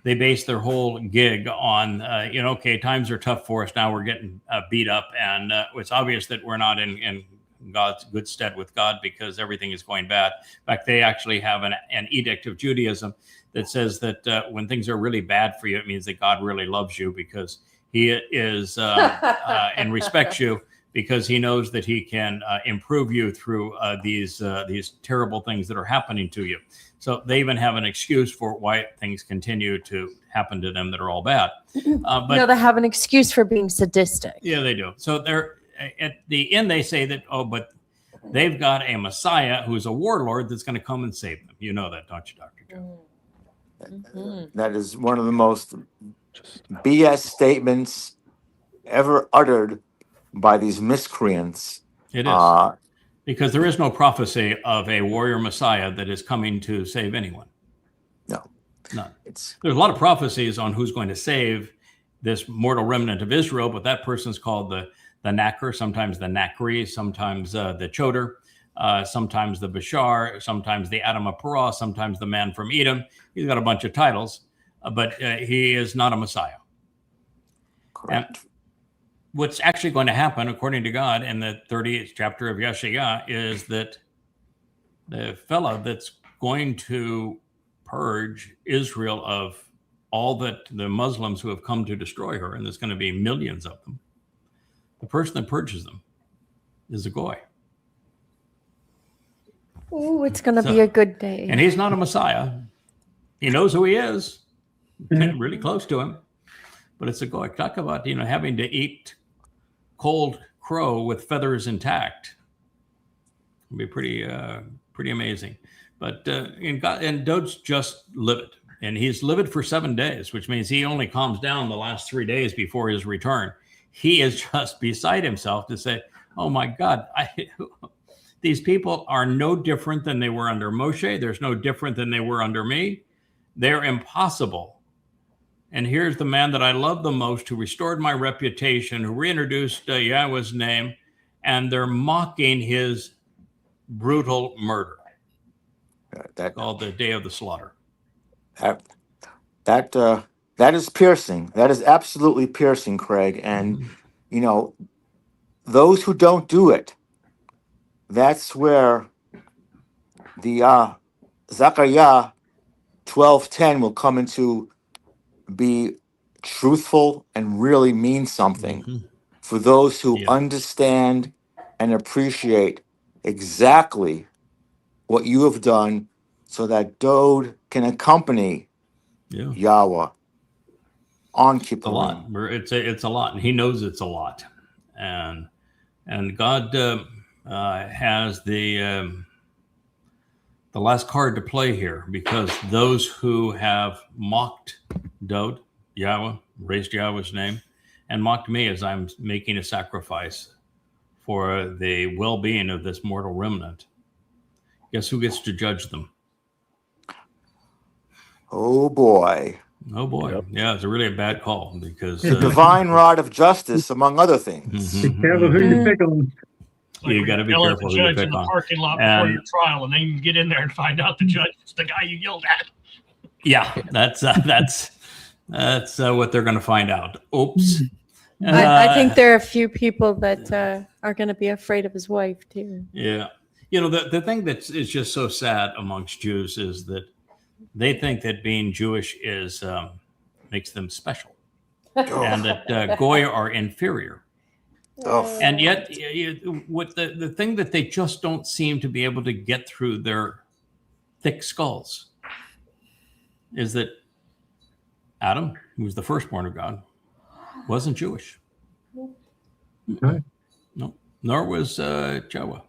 they base their whole gig on, okay, times are tough for us. Now we're getting beat up. And it's obvious that we're not in God's good stead with God because everything is going bad. In fact, they actually have an edict of Judaism that says that when things are really bad for you, it means that God really loves you because he is and respects you because he knows that he can improve you through these terrible things that are happening to you. So they even have an excuse for why things continue to happen to them that are all bad. But no, they have an excuse for being sadistic. Yeah, they do. So they're at the end, they say that, but they've got a Messiah who's a warlord that's going to come and save them. You know that, don't you, Dr. Joe? That is one of the most BS statements ever uttered by these miscreants. It is. Because there is no prophecy of a warrior Messiah that is coming to save anyone. No. None. There's a lot of prophecies on who's going to save this mortal remnant of Israel, but that person's called the Knacker, sometimes the Miqra'ey, sometimes the Choder, sometimes the Bashar, sometimes the Adam of Perah, sometimes the man from Edom. He's got a bunch of titles, but he is not a Messiah. Correct. And what's actually going to happen, according to God, in the 30th chapter of Yahowah, is that the fella that's going to purge Israel of all that the Muslims who have come to destroy her, and there's going to be millions of them, the person that purges them is a goy. Oh, it's going to be a good day. And he's not a Messiah. He knows who he is. Getting really close to him. But it's a goy. Talk about, having to eat cold crow with feathers intact. It'd be pretty amazing. But and Dowd's just livid. And he's livid for 7 days, which means he only calms down the last 3 days before his return. He is just beside himself to say, oh my God, these people are no different than they were under Moshe. There's no different than they were under me. They're impossible. And here's the man that I love the most, who restored my reputation, who reintroduced Yahweh's name, and they're mocking his brutal murder. Called the Day of the Slaughter. That is piercing. That is absolutely piercing, Craig. And, those who don't do it, that's where the Zechariah 12:10 will come into be truthful and really mean something for those who understand and appreciate exactly what you have done so that Dowd can accompany Yahowah on Kippur. A lot. It's a lot, and he knows it's a lot, and God has the last card to play here, because those who have mocked Dowd, Yahowah, raised Yahweh's name, and mocked me as I'm making a sacrifice for the well-being of this mortal remnant, guess who gets to judge them? Oh boy. Oh boy. Yep. Yeah, it's really a bad call, because the divine rod of justice, among other things. Be careful who you pick on. You got to be careful who you pick in the on. Parking lot before your trial, and then you get in there and find out the judge is the guy you yelled at. Yeah, that's what they're going to find out. Oops. I think there are a few people that are going to be afraid of his wife too. Yeah. The thing that is just so sad amongst Jews is that they think that being Jewish is makes them special, and that Goy are inferior. Oh. And yet, what the thing that they just don't seem to be able to get through their thick skulls is that Adam, who was the firstborn of God, wasn't Jewish. Okay. No, nor was Yahowah.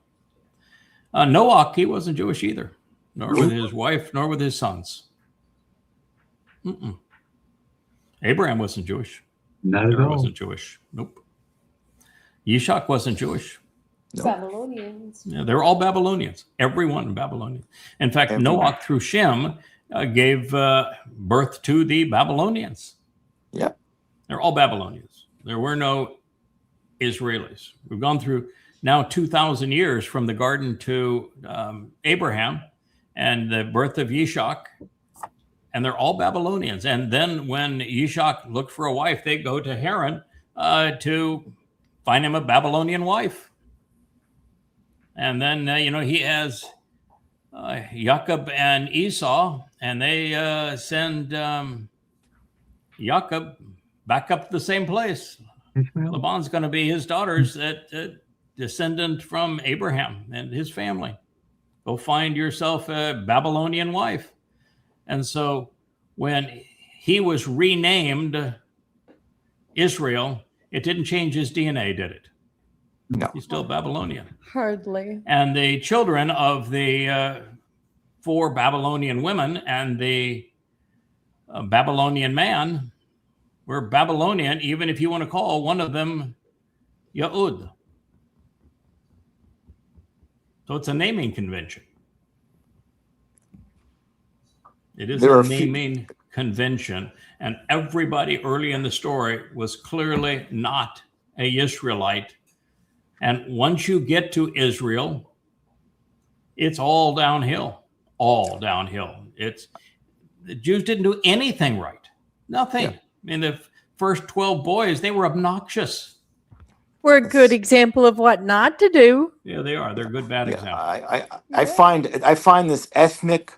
Noach, he wasn't Jewish either, nor with his wife, nor with his sons. Abraham wasn't Jewish. Not at all. Wasn't Jewish. Nope. Yishak wasn't Jewish. Nope. Babylonians. Yeah, they were all Babylonians. Everyone Babylonian. In fact, Noach through Shem gave birth to the Babylonians. Yeah. They're all Babylonians. There were no Israelis. We've gone through now 2,000 years from the garden to Abraham and the birth of Yishak and they're all Babylonians. And then when Yishak looked for a wife, they go to Haran to find him a Babylonian wife. And then, he has Jacob and Esau, and they send Jacob back up to the same place. Laban's going to be his daughter's descendant from Abraham and his family. Go find yourself a Babylonian wife. And so when he was renamed Israel, it didn't change his DNA, did it? No. He's still Babylonian. Hardly. And the children of the 4 Babylonian women and the Babylonian man were Babylonian, even if you want to call one of them Yahud. So it's a naming convention. It is a naming convention. And everybody early in the story was clearly not a Yisraelite. And once you get to Israel, it's all downhill. All downhill. The Jews didn't do anything right. Nothing. Yeah. I mean, the first 12 boys, they were obnoxious. We're a good example of what not to do. Yeah, they are. They're good, bad examples. I find this ethnic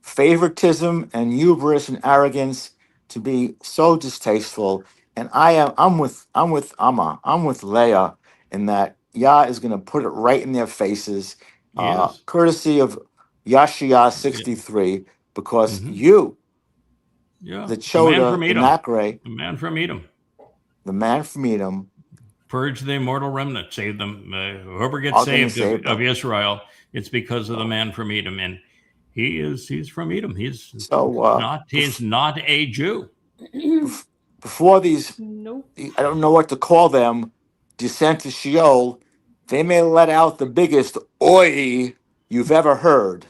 favoritism and hubris and arrogance to be so distasteful. And I'm with Amah. I'm with Leah in that Yah is going to put it right in their faces, yes. Courtesy of Yashiyah 63, because you, the Choda, the Miqra'ey, the man from Edom, purge the immortal remnant, save them. Whoever gets saved of Israel, it's because of the man from Edom, and he's from Edom. He's not a Jew. Before these, I don't know what to call them, descent to Sheol, they may let out the biggest oi you've ever heard.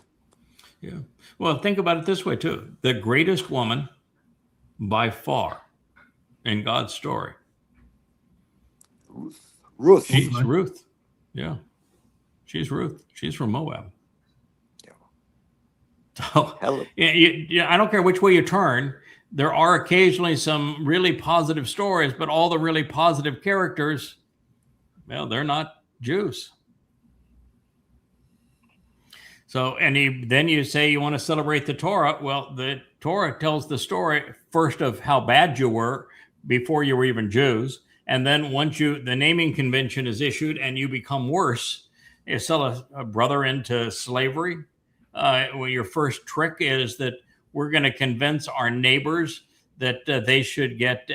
Yeah. Well, think about it this way too: the greatest woman by far in God's story. Ruth. She's Ruth. Yeah. She's Ruth. She's from Moab. Yeah. So, I don't care which way you turn. There are occasionally some really positive stories, but all the really positive characters, well, they're not Jews. So, then you say you want to celebrate the Torah. Well, the Torah tells the story first of how bad you were before you were even Jews. And then once the naming convention is issued and you become worse, you sell a brother into slavery. Well, your first trick is that we're going to convince our neighbors that they should get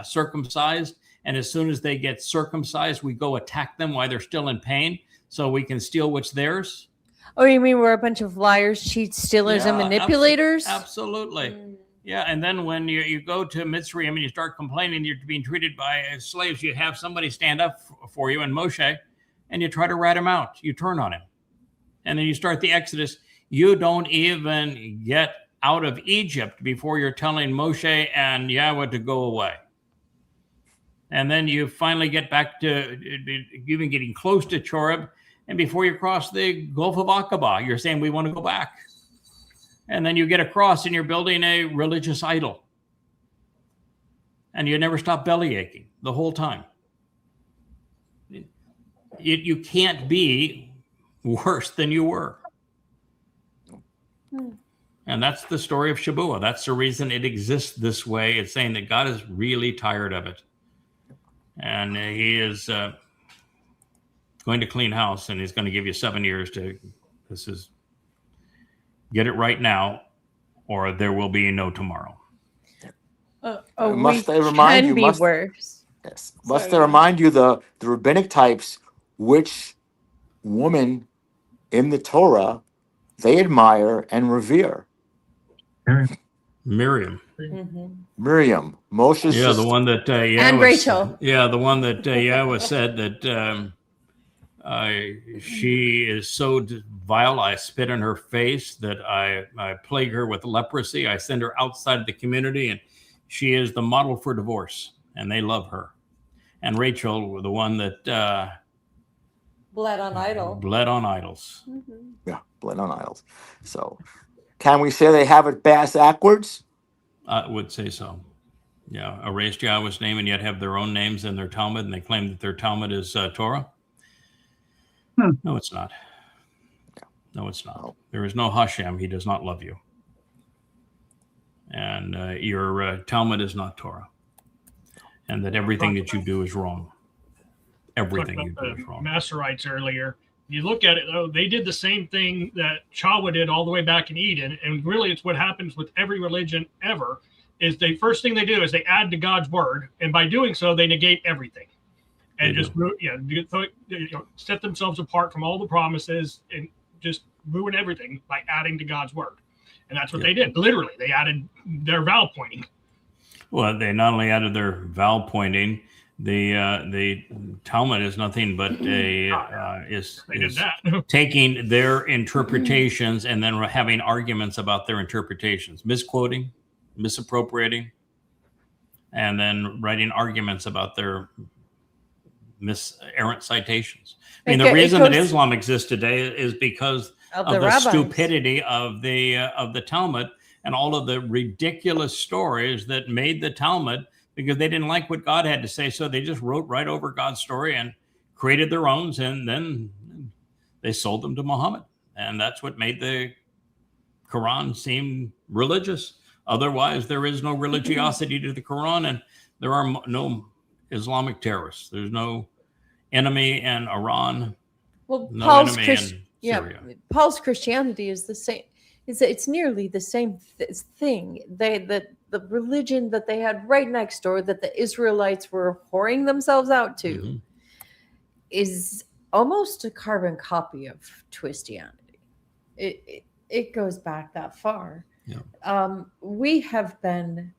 circumcised. And as soon as they get circumcised, we go attack them while they're still in pain so we can steal what's theirs. Oh, you mean we're a bunch of liars, cheats, stealers, and manipulators? Absolutely. Yeah, and then when you go to Miqra'ey and you start complaining you're being treated by slaves, you have somebody stand up for you, and Moshe, and you try to rat him out. You turn on him. And then you start the Exodus. You don't even get out of Egypt before you're telling Moshe and Yahweh to go away. And then you finally get back to even getting close to Choreb, and before you cross the Gulf of Aqaba, you're saying we want to go back. And then you get across and you're building a religious idol. And you never stop belly aching the whole time. You can't be worse than you were. And that's the story of Shabuwah. That's the reason it exists this way. It's saying that God is really tired of it. And he is going to clean house, and he's going to give you 7 years to get it right now, or there will be no tomorrow. Must I remind you? Worse. Yes. Must I remind you the rabbinic types, which woman in the Torah they admire and revere? Miriam. Miriam, Moshe's sister. The one that and Rachel. Yeah, the one that Yahweh said that she is so vile, I spit in her face, that I plague her with leprosy. I send her outside the community, and she is the model for divorce, and they love her. And Rachel, the one that bled on idols. Yeah, bled on idols. So can we say they have it backwards? I would say so. Yeah, erased Yahweh's name and yet have their own names in their Talmud, and they claim that their Talmud is Torah. No, it's not. No, it's not. There is no Hashem. He does not love you. And your Talmud is not Torah. And that everything that you do is wrong. Everything you do is wrong. Masorites earlier. You look at it, though, they did the same thing that Chag did all the way back in Eden. And really, it's what happens with every religion ever, is the first thing they do is they add to God's word. And by doing so, they negate everything. And set themselves apart from all the promises and just ruin everything by adding to God's word. And that's what they did. Literally, they added their vowel pointing. Well, they not only added their vowel pointing, the Talmud is nothing but is taking their interpretations and then having arguments about their interpretations, misquoting, misappropriating, and then writing arguments about their errant citations. I mean, the reason that Islam exists today is because of the stupidity of the Talmud and all of the ridiculous stories that made the Talmud, because they didn't like what God had to say, so they just wrote right over God's story and created their own, and then they sold them to Muhammad. And that's what made the Quran seem religious. Otherwise, there is no religiosity to the Quran, and there are no Islamic terrorists. There's no enemy in Iran. Well, no Paul's enemy in Syria. Paul's Christianity is the same. It's nearly the same thing. The religion that they had right next door, that the Israelites were whoring themselves out to, is almost a carbon copy of Twistianity. It goes back that far. Yeah. We have been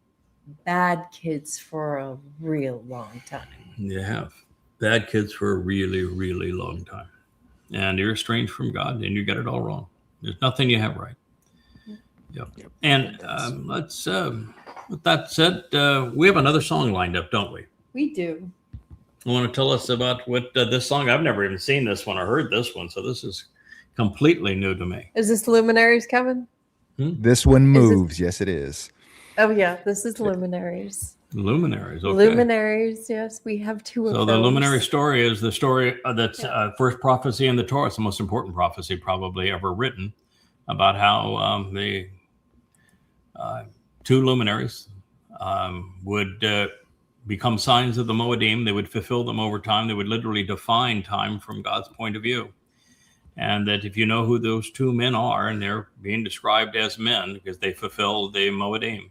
bad kids for a real long time. You have bad kids for a really, really long time. And you're estranged from God, and you get it all wrong. There's nothing you have right. Yep. And let's, with that said, we have another song lined up, don't we? We do. You want to tell us about what this song? I've never even seen this one or heard this one, so this is completely new to me. Is this Luminaries, Kevin? This one moves. Yes, it is. Oh, yeah. This is Luminaries. Luminaries. Okay. Luminaries. Yes, we have two of them. So the Luminary story is the story that's first prophecy in the Torah. It's the most important prophecy probably ever written about how the two luminaries would become signs of the Moedim. They would fulfill them over time. They would literally define time from God's point of view. And that if you know who those two men are, and they're being described as men because they fulfill the Moedim,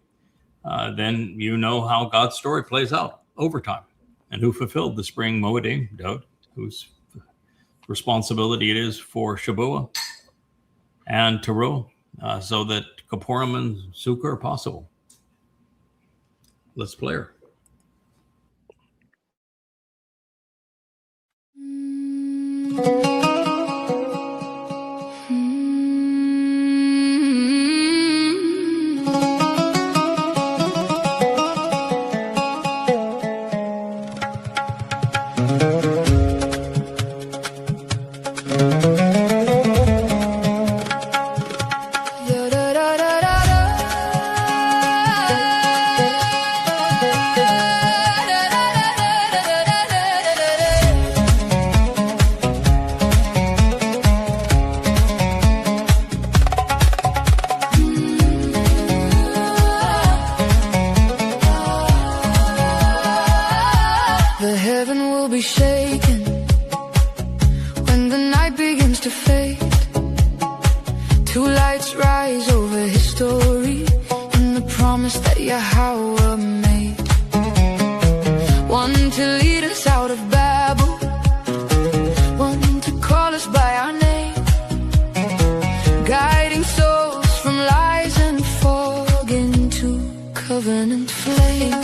then you know how God's story plays out over time. And who fulfilled the spring Moedim? Dowd, whose responsibility it is for Shabuw'ah and Towrah, so that Kapurim and Sukkah are possible. Let's play her. Two lights rise over his story and the promise that Yahowah made. One to lead us out of Babel, one to call us by our name, guiding souls from lies and fog into covenant flame.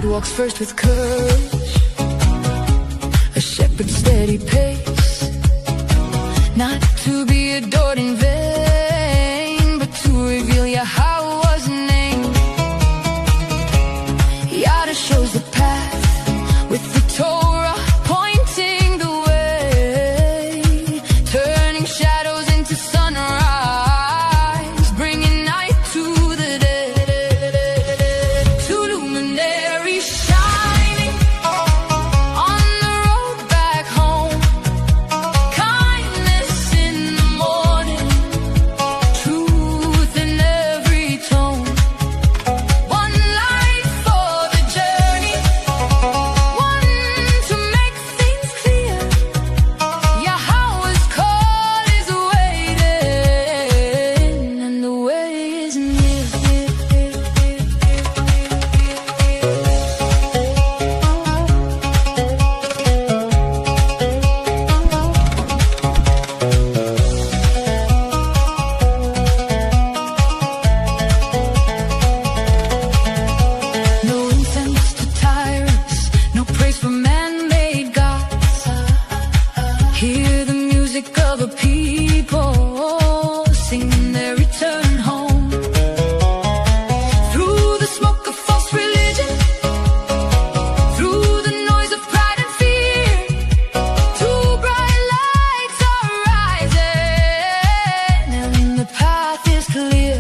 Walks first with courage, a shepherd's steady pace, be adored in vain, but to reveal Yahowah's name. Yada shows the path with the Towrah pointing the way, turning shadows into sunrise, bringing night to the dead. Two luminaries shining on the road back home, kindness in the morning, truth in every tone. One light for the journey, one to make things clear. Yahowah's call is waiting, and the way is near. No incense to tyrants, no praise for man-made gods. Hear the music of a people singing their return home. Through the smoke of false religion, through the noise of pride and fear, two bright lights are rising, and the path is clear.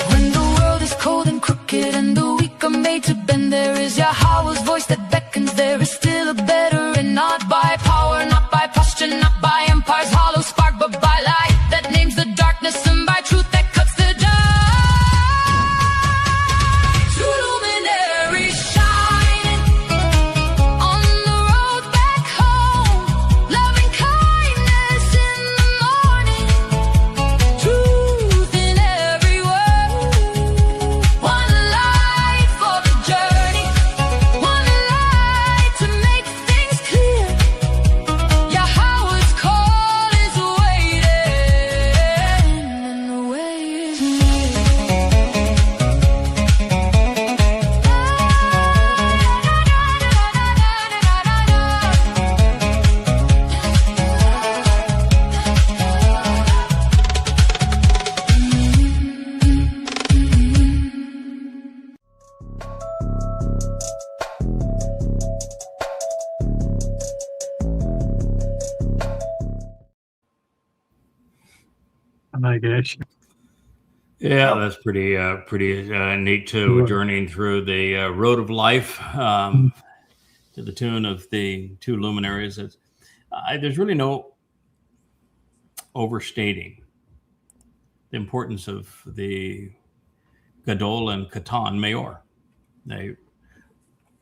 When the world is cold and crooked and the weak are made to bend, there is Yahowah's voice that beckons. There is still a better, and not by power, not by posture, not by empire's hollow spark, but by light that names the darkness, and by truth that cuts the dark. Two luminaries shining on the road back home, loving kindness in the morning, truth in every word. One light for the journey, one light to make things clear. Yahowah's call is waiting, and the way is near. I guess. Yeah, that's pretty neat too. Sure. Journeying through the road of life to the tune of the two luminaries. There's really no overstating the importance of the Gadol and Katan Mayor. They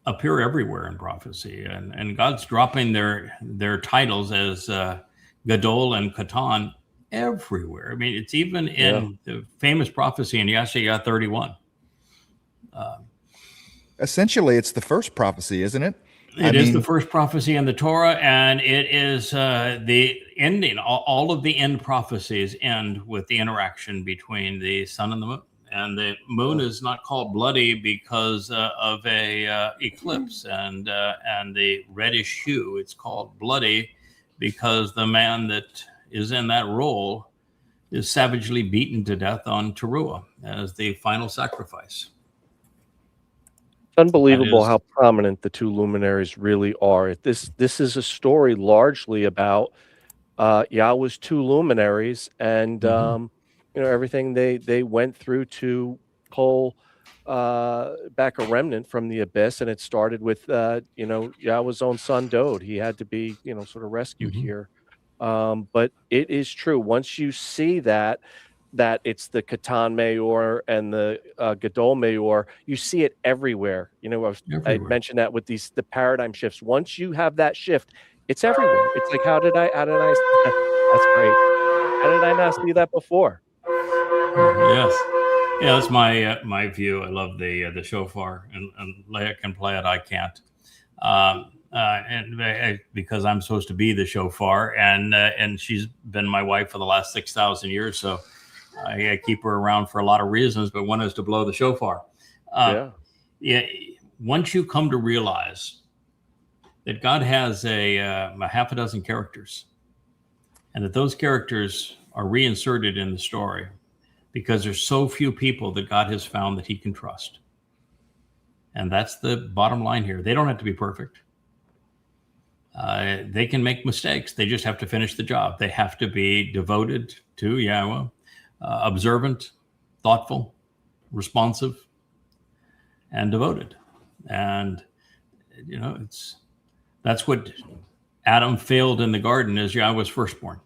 appear everywhere in prophecy, and God's dropping their titles as Gadol and Katan everywhere. I mean, it's even in the famous prophecy in Yeshayahu 31. Essentially, it's the first prophecy, isn't it? It is the first prophecy in the Torah, and it is the ending. All of the end prophecies end with the interaction between the sun and the moon. And the moon is not called bloody because of a eclipse and the reddish hue. It's called bloody because the man that is in that role is savagely beaten to death on Towrah as the final sacrifice. It's unbelievable how prominent the two luminaries really are. This is a story largely about Yahweh's two luminaries and everything they went through to pull back a remnant from the abyss, and it started with Yahweh's own son Dowd. He had to be sort of rescued here. But it is true. Once you see that it's the Katan Mayor and the Gadol Mayor, you see it everywhere. I mentioned that with the paradigm shifts. Once you have that shift, it's everywhere. It's like, how did I that's great. How did I not see that before? Yes. Yeah, that's my view. I love the shofar, and Leah can play it. I can't. Because I'm supposed to be the shofar, and she's been my wife for the last 6,000 years. So I keep her around for a lot of reasons, but one is to blow the shofar. Once you come to realize that God has a half a dozen characters and that those characters are reinserted in the story because there's so few people that God has found that he can trust. And that's the bottom line here. They don't have to be perfect. They can make mistakes. They just have to finish the job. They have to be devoted to Yahowah, observant, thoughtful, responsive, and devoted. And, you know, that's what Adam failed in the garden as Yahowah's firstborn.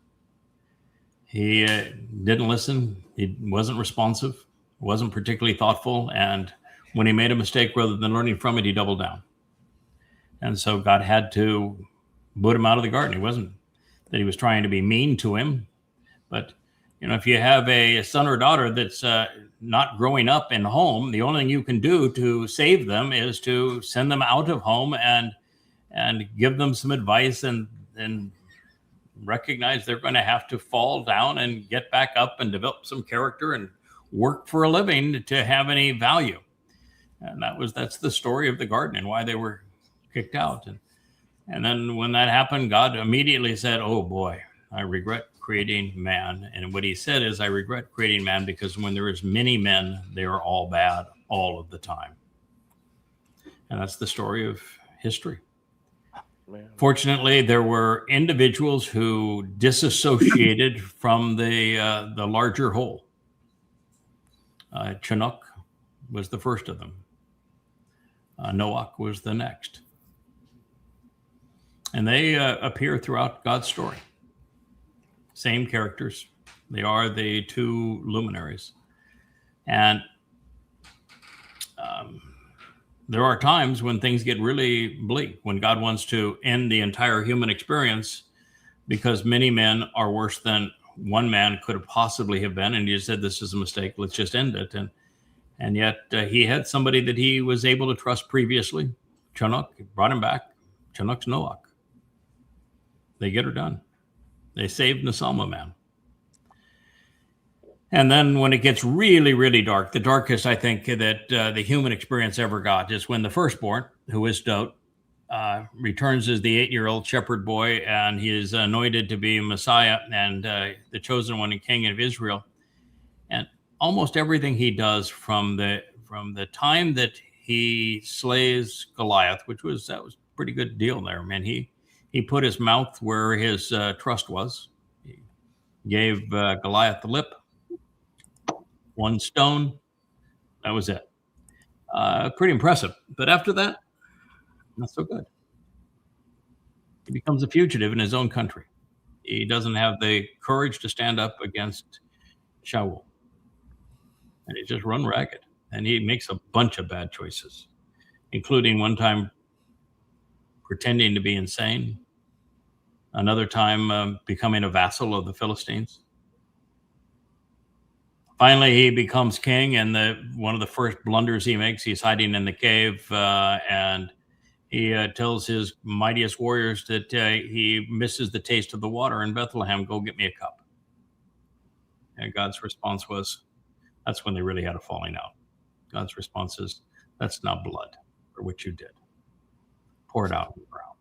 He didn't listen. He wasn't responsive, wasn't particularly thoughtful. And when he made a mistake, rather than learning from it, he doubled down. And so God had to boot him out of the garden. It wasn't that he was trying to be mean to him, but you know, if you have a son or daughter that's not growing up in home, the only thing you can do to save them is to send them out of home and give them some advice and recognize they're going to have to fall down and get back up and develop some character and work for a living to have any value. And that's the story of the garden and why they were kicked out. And then when that happened, God immediately said, oh boy, I regret creating man. And what he said is, I regret creating man because when there is many men, they are all bad all of the time. And that's the story of history. Man. Fortunately, there were individuals who disassociated from the larger whole. Chinook was the first of them. Noach was the next. And they appear throughout God's story. Same characters. They are the two luminaries. And there are times when things get really bleak, when God wants to end the entire human experience because many men are worse than one man could have possibly have been. And he said, this is a mistake. Let's just end it. And yet he had somebody that he was able to trust previously. Chinook brought him back. Chinook's Noach. They get her done. They saved Nasalma man. And then when it gets really, really dark, the darkest I think that the human experience ever got is when the firstborn, who is Dowd, returns as the 8-year-old shepherd boy, and he is anointed to be Messiah and the chosen one and king of Israel. And almost everything he does from the time that he slays Goliath, that was a pretty good deal there, man. He put his mouth where his trust was. He gave Goliath the lip. One stone. That was it. Pretty impressive. But after that, not so good. He becomes a fugitive in his own country. He doesn't have the courage to stand up against Shabuw'ah. And he just run ragged. And he makes a bunch of bad choices, including one time pretending to be insane, another time becoming a vassal of the Philistines. Finally, he becomes king, and one of the first blunders he makes, he's hiding in the cave, and he tells his mightiest warriors that he misses the taste of the water in Bethlehem. Go get me a cup. And God's response was, that's when they really had a falling out. God's response is, that's not blood for what you did. Pour it out on the ground.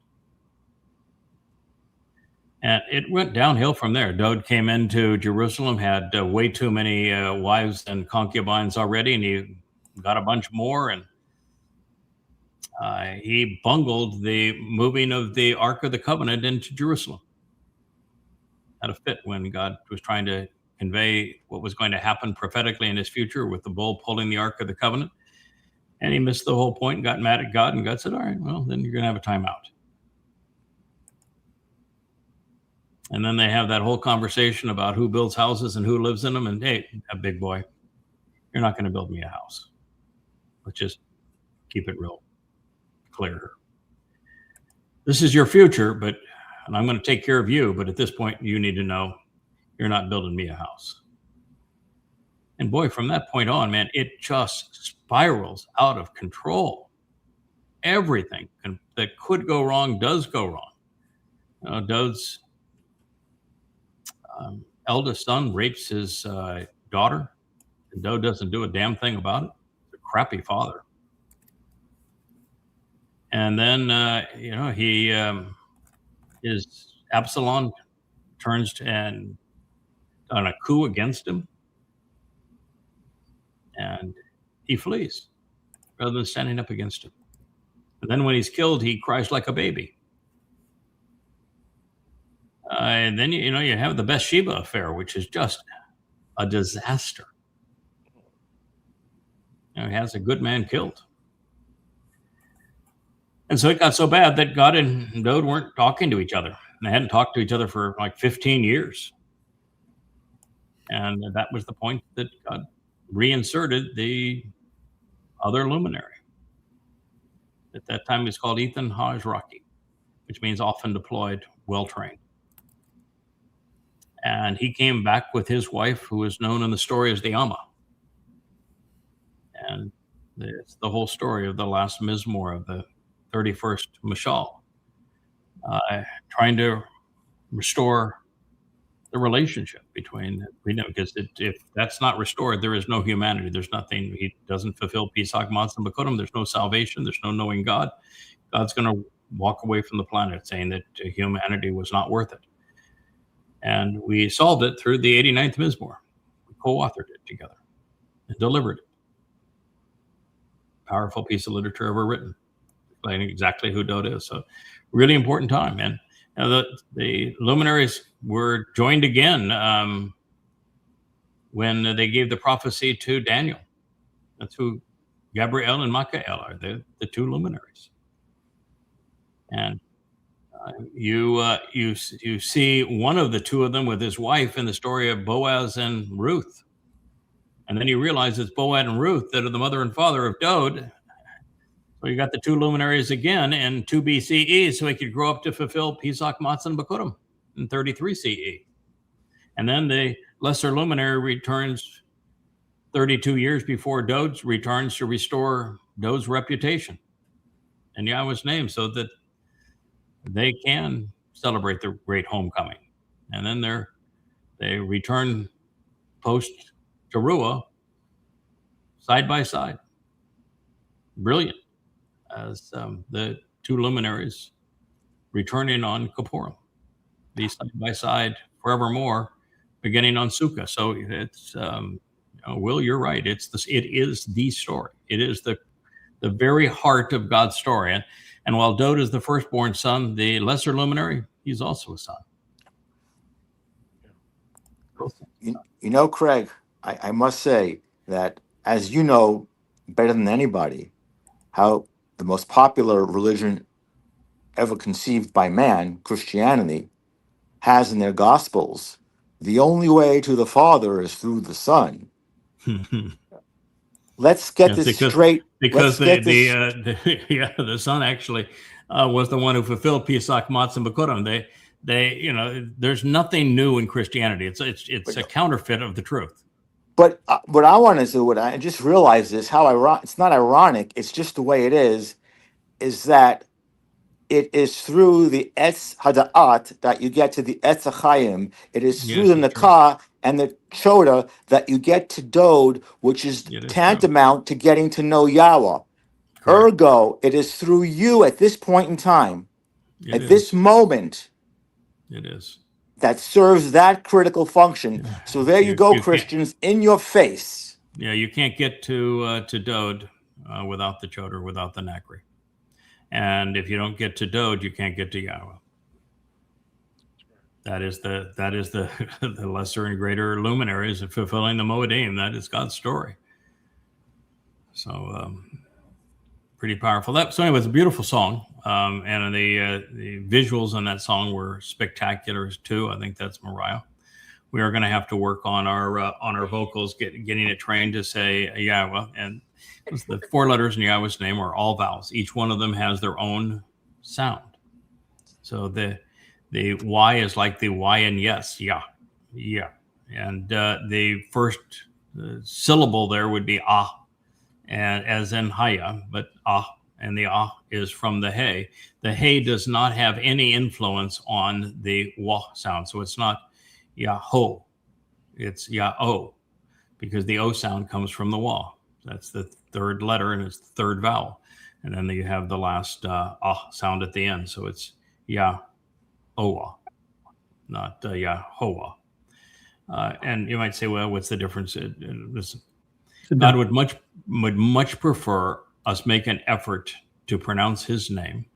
And it went downhill from there. Dowd came into Jerusalem, had way too many wives and concubines already, and he got a bunch more. And he bungled the moving of the Ark of the Covenant into Jerusalem. Had a fit when God was trying to convey what was going to happen prophetically in his future with the bull pulling the Ark of the Covenant. And he missed the whole point and got mad at God. And God said, all right, well, then you're going to have a timeout. And then they have that whole conversation about who builds houses and who lives in them. And hey, a big boy, you're not going to build me a house. Let's just keep it real clear. This is your future, and I'm going to take care of you. But at this point, you need to know you're not building me a house. And boy, from that point on, man, it just spirals out of control. Everything that could go wrong does go wrong. Dowd's eldest son rapes his daughter, and Dowd doesn't do a damn thing about it. He's a crappy father. And then, he is Absalom turns and on a coup against him, and he flees rather than standing up against him. And then when he's killed, he cries like a baby. And then you have the Bathsheba affair, which is just a disaster. He has a good man killed. And so it got so bad that God and Dowd weren't talking to each other. They hadn't talked to each other for like 15 years. And that was the point that God reinserted the other luminary. At that time, it's called Ethan Hajraki, which means often deployed, well-trained. And he came back with his wife, who is known in the story as the Amah. And it's the whole story of the last Mizmor of the 31st Mashal, trying to restore the relationship between, because if that's not restored, there is no humanity. There's nothing. He doesn't fulfill Pesach, Matzah, Bakodim. There's no salvation. There's no knowing God. God's going to walk away from the planet, saying that humanity was not worth it. And we solved it through the 89th Mizmor. We co-authored it together and delivered it. Powerful piece of literature ever written, explaining exactly who Dowd is. So really important time. And the luminaries were joined again when they gave the prophecy to Daniel. That's who Gabriel and Miqra'ey are, the two luminaries. And you see one of the two of them with his wife in the story of Boaz and Ruth. And then you realize it's Boaz and Ruth that are the mother and father of Dowd. So you got the two luminaries again in 2 BCE, so he could grow up to fulfill Pesach, Matzah, and Bakurim in 33 CE. And then the lesser luminary returns 32 years before Dowd returns to restore Dowd's reputation and Yahweh's name, so that they can celebrate their great homecoming. And then they return post Towrah side by side. Brilliant, as the two luminaries returning on Kippurim, be side by side forevermore, beginning on Sukkah. So it's Will, you're right. It is the story. It is the very heart of God's story. And while Dowd is the firstborn son, the lesser luminary, he's also a son. Craig, I must say that, as you know better than anybody, how the most popular religion ever conceived by man, Christianity, has in their gospels, the only way to the Father is through the Son. Let's get this straight. Because the Son actually was the one who fulfilled Pesach, Matzah, and Bakurim. There's nothing new in Christianity. It's a counterfeit of the truth. But what I want to do, what I just realized is how it's not ironic. It's just the way it is that it is through the Etz Hada'at that you get to the Etz HaChaim. It is through the Nakah and the Towrah that you get to Dowd, which is tantamount to getting to know Yahweh. Correct. Ergo, it is through you at this point in time, this moment. It is. That serves that critical function. So there you go, Christians, in your face. Yeah, you can't get to Dowd without the Towrah, without the Miqra'ey. And if you don't get to Dowd, you can't get to Yahweh. That is the lesser and greater luminaries of fulfilling the Moedim. That is God's story. So pretty powerful. So anyway, it's a beautiful song. And the visuals in that song were spectacular too. I think that's Mariah. We are going to have to work on our vocals, getting it trained to say Yahweh. And the 4 letters in Yahweh's name are all vowels. Each one of them has their own sound. So the Y is like the Y in yes, yeah. And the first syllable there would be ah, and as in haya, but ah. And the ah is from the hey. The hey does not have any influence on the wah sound. So it's not Yaho, it's Yah-O, because the O sound comes from the wah. That's the third letter and it's the third vowel. And then you have the last ah sound at the end. So it's Yah-Owah. not Yahowah. And you might say, well, what's the difference? Listen, God would much prefer us make an effort to pronounce his name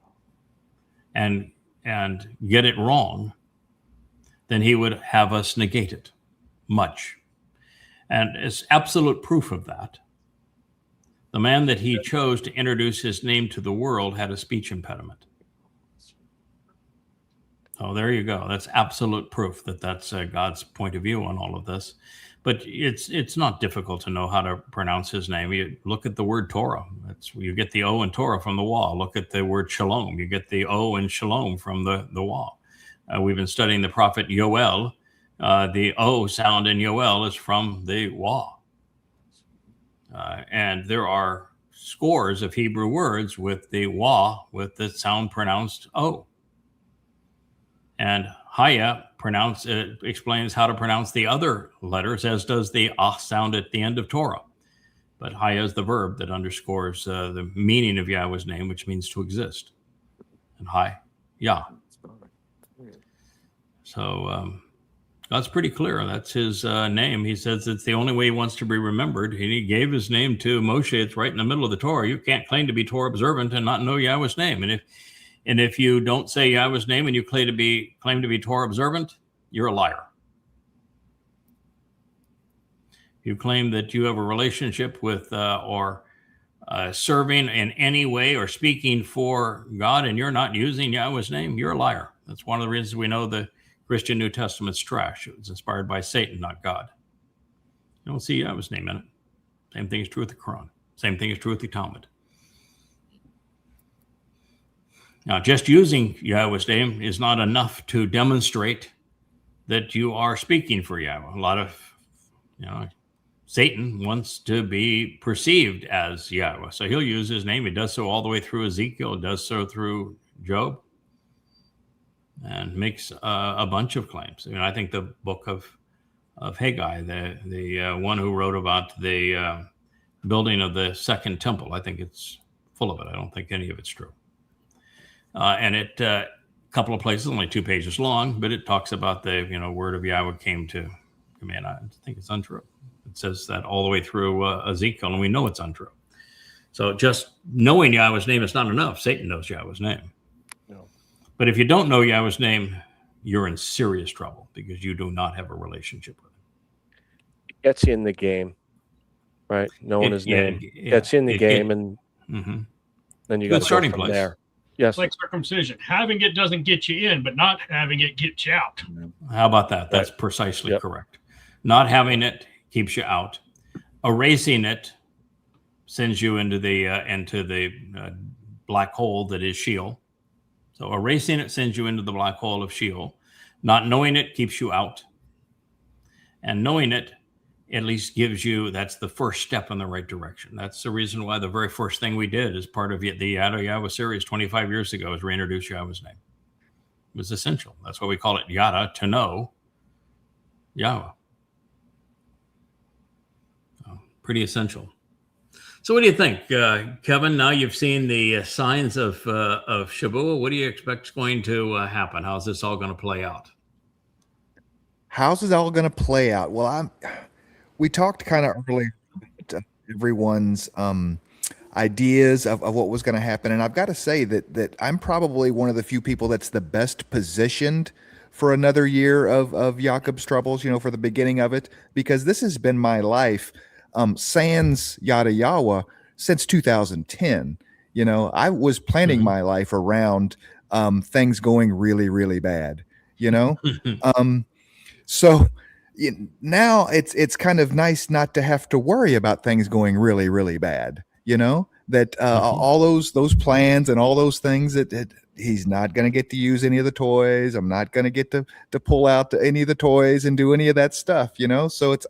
and get it wrong than he would have us negate it much. And it's absolute proof of that. The man that he chose to introduce his name to the world had a speech impediment. Oh, there you go. That's absolute proof that that's God's point of view on all of this. But it's not difficult to know how to pronounce his name. You look at the word Towrah. You get the O in Towrah from the Wah. Look at the word Shalom. You get the O in Shalom from the Wah. We've been studying the prophet Yoel. The O sound in Yoel is from the Wah. And there are scores of Hebrew words with the Wah, with the sound pronounced O. And Haya explains how to pronounce the other letters, as does the Ah sound at the end of Towrah. But Haya is the verb that underscores the meaning of Yahweh's name, which means to exist. And Hi, Yah. So God's pretty clear. That's his name. He says it's the only way he wants to be remembered. And he gave his name to Moshe. It's right in the middle of the Torah. You can't claim to be Torah observant and not know Yahweh's name. And if you don't say Yahweh's name and you claim to be Torah observant, you're a liar. You claim that you have a relationship with or serving in any way or speaking for God, and you're not using Yahweh's name, you're a liar. That's one of the reasons we know the Christian New Testament's trash. It was inspired by Satan, not God. You don't see Yahweh's name in it. Same thing is true with the Quran. Same thing is true with the Talmud. Now, just using Yahweh's name is not enough to demonstrate that you are speaking for Yahweh. A lot of, Satan wants to be perceived as Yahweh. So he'll use his name. He does so all the way through Ezekiel. He does so through Job. And makes a bunch of claims. I think the book of Haggai, the one who wrote about the building of the second temple, I think it's full of it. I don't think any of it's true. And it, a couple of places, only 2 pages long, but it talks about the, word of Yahweh came to me, and I think it's untrue. It says that all the way through Ezekiel, and we know it's untrue. So just knowing Yahweh's name is not enough. Satan knows Yahweh's name. No. But if you don't know Yahweh's name, you're in serious trouble because you do not have a relationship with him. It gets you in the game, right? Knowing his name gets you in the game, and then you got to go from there. Yes. It's like circumcision. Having it doesn't get you in, but not having it gets you out. How about that? That's precisely correct. Not having it keeps you out. Erasing it sends you into the black hole that is Sheol. So erasing it sends you into the black hole of Sheol. Not knowing it keeps you out. And knowing it at least gives you, that's the first step in the right direction. That's the reason why the very first thing we did as part of the Yahowah series 25 years ago is reintroduce Yahweh's name. It was essential. That's why we call it Yada, to know Yahweh. So, pretty essential. So what do you think, Kevin? Now you've seen the signs of Shabuwah. What do you expect is going to happen? How's this all going to play out? How's it all going to play out? Well, we talked kind of earlier about everyone's ideas of what was going to happen. And I've got to say that I'm probably one of the few people that's the best positioned for another year of Jacob's troubles, for the beginning of it, because this has been my life, sans Yahowah, since 2010. I was planning my life around things going really, really bad, so now it's kind of nice not to have to worry about things going really, really bad, that all those plans and all those things that he's not going to get to use any of the toys. I'm not going to get to pull out any of the toys and do any of that stuff, so it's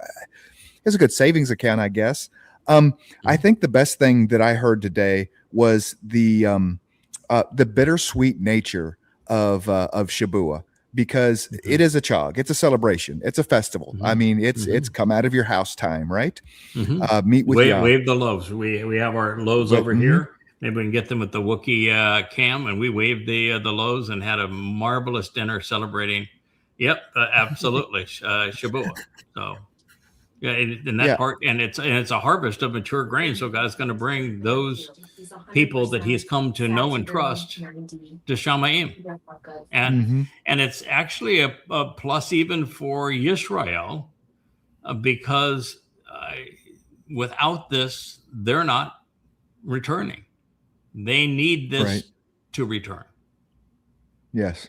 a good savings account, I guess. I think the best thing that I heard today was the bittersweet nature of Shabuwah. Because it is a Chag, it's a celebration, it's a festival. I mean, it's come out of your house time, right? Meet with wave the loaves. We have our loaves over here. Maybe we can get them with the Wookiee cam, and we waved the loaves and had a marvelous dinner celebrating Yep, absolutely, Shabuwah. So, yeah, in that Yeah. part, and it's a harvest of mature grain. So God's going to bring those people that He's come to know and trust to Shamayim, and it's actually a plus even for Yisra'el, because without this, they're not returning. They need this to return. Yes.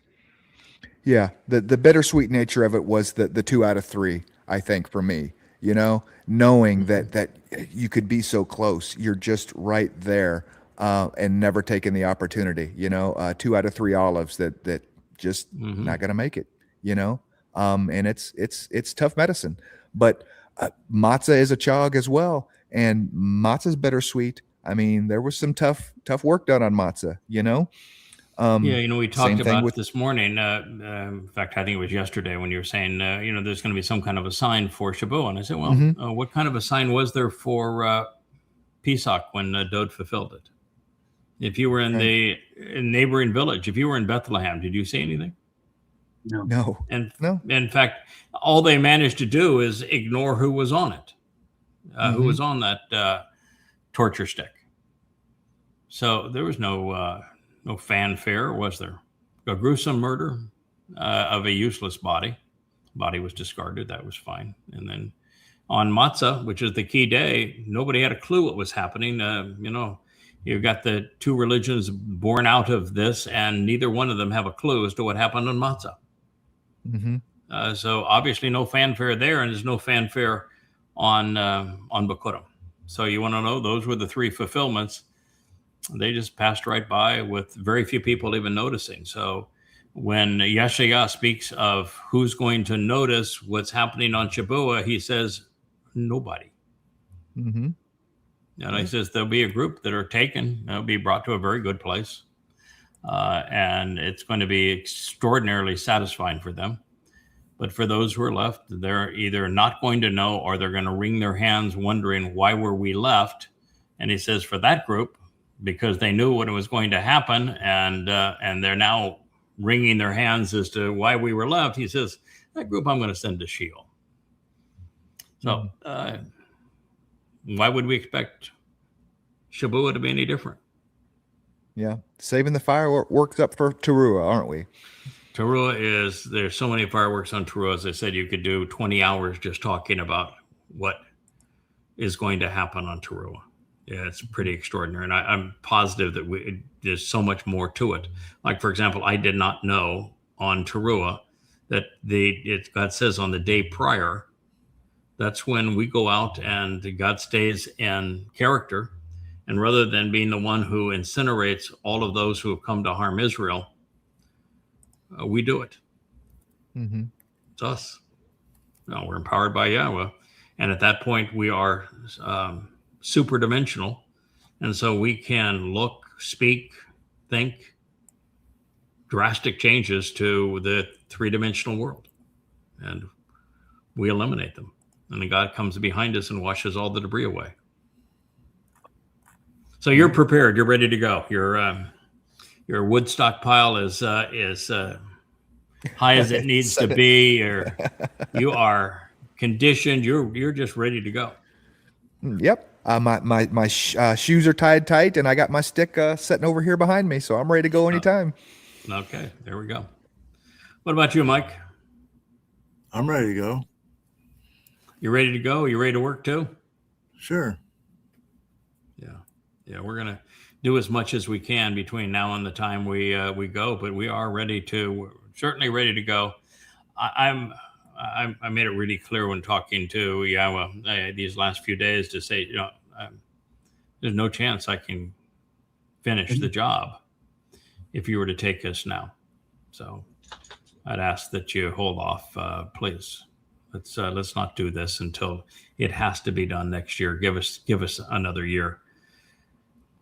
Yeah. The bittersweet nature of it was the 2 out of 3, I think, for me, you know, knowing that you could be so close, you're just right there, and never taking the opportunity, you know, 2 out of 3 olives that just not going to make it, you know? And it's tough medicine, but matzah is a chag as well. And matzah's bittersweet. I mean, there was some tough work done on matzah, you know? Yeah, you know, we talked about this morning. In fact, I think it was yesterday when you were saying, you know, there's going to be some kind of a sign for Shabuwah. And I said, well, what kind of a sign was there for Pesach when Dowd fulfilled it? If you were in the neighboring village, if you were in Bethlehem, did you see anything? No. And in fact, all they managed to do is ignore who was on it, who was on that torture stick. So there was no fanfare, was there? A gruesome murder of a useless body. Body was discarded. That was fine. And then on Matzah, which is the key day, nobody had a clue what was happening. You know, you've got the 2 religions born out of this, and neither one of them have a clue as to what happened on Matzah. So obviously no fanfare there, and there's no fanfare on Bikurim. So you want to know, those were the 3 fulfillments. They just passed right by with very few people even noticing. So when Yeshayah speaks of who's going to notice what's happening on Shabuwah, he says nobody. And he says there'll be a group that are taken, they'll be brought to a very good place, and it's going to be extraordinarily satisfying for them. But for those who are left, they're either not going to know, or they're going to wring their hands wondering, why were we left? And he says for that group, because they knew what was going to happen, and they're now wringing their hands as to why we were left, he says, that group I'm going to send to Sheol. So why would we expect Shabuwah to be any different? Yeah. Saving the fireworks up for Towrah, aren't we? Towrah there's so many fireworks on Towrah. As I said, you could do 20 hours just talking about what is going to happen on Towrah. Yeah, it's pretty extraordinary. And I'm positive that there's so much more to it. Like, for example, I did not know on Towrah that God says on the day prior, that's when we go out and God stays in character. And rather than being the one who incinerates all of those who have come to harm Israel, we do it. It's us. No, we're empowered by Yahowah. And at that point, we are super dimensional, and so we can look, speak, think drastic changes to the 3-dimensional world, and we eliminate them, and then God comes behind us and washes all the debris away. So you're prepared, you're ready to go. Your wood stockpile is high as it needs to be, or you are conditioned, you're just ready to go. Yep. My shoes are tied tight, and I got my stick sitting over here behind me, so I'm ready to go anytime. Okay, there we go. What about you, Mike? I'm ready to go. You ready to go? You ready to work too? Sure. Yeah, we're gonna do as much as we can between now and the time we go, but we are we're certainly ready to go. I made it really clear when talking to Yahowah these last few days to say, you know, there's no chance I can finish the job if you were to take us now. So I'd ask that you hold off, please. Let's not do this until it has to be done next year. Give us another year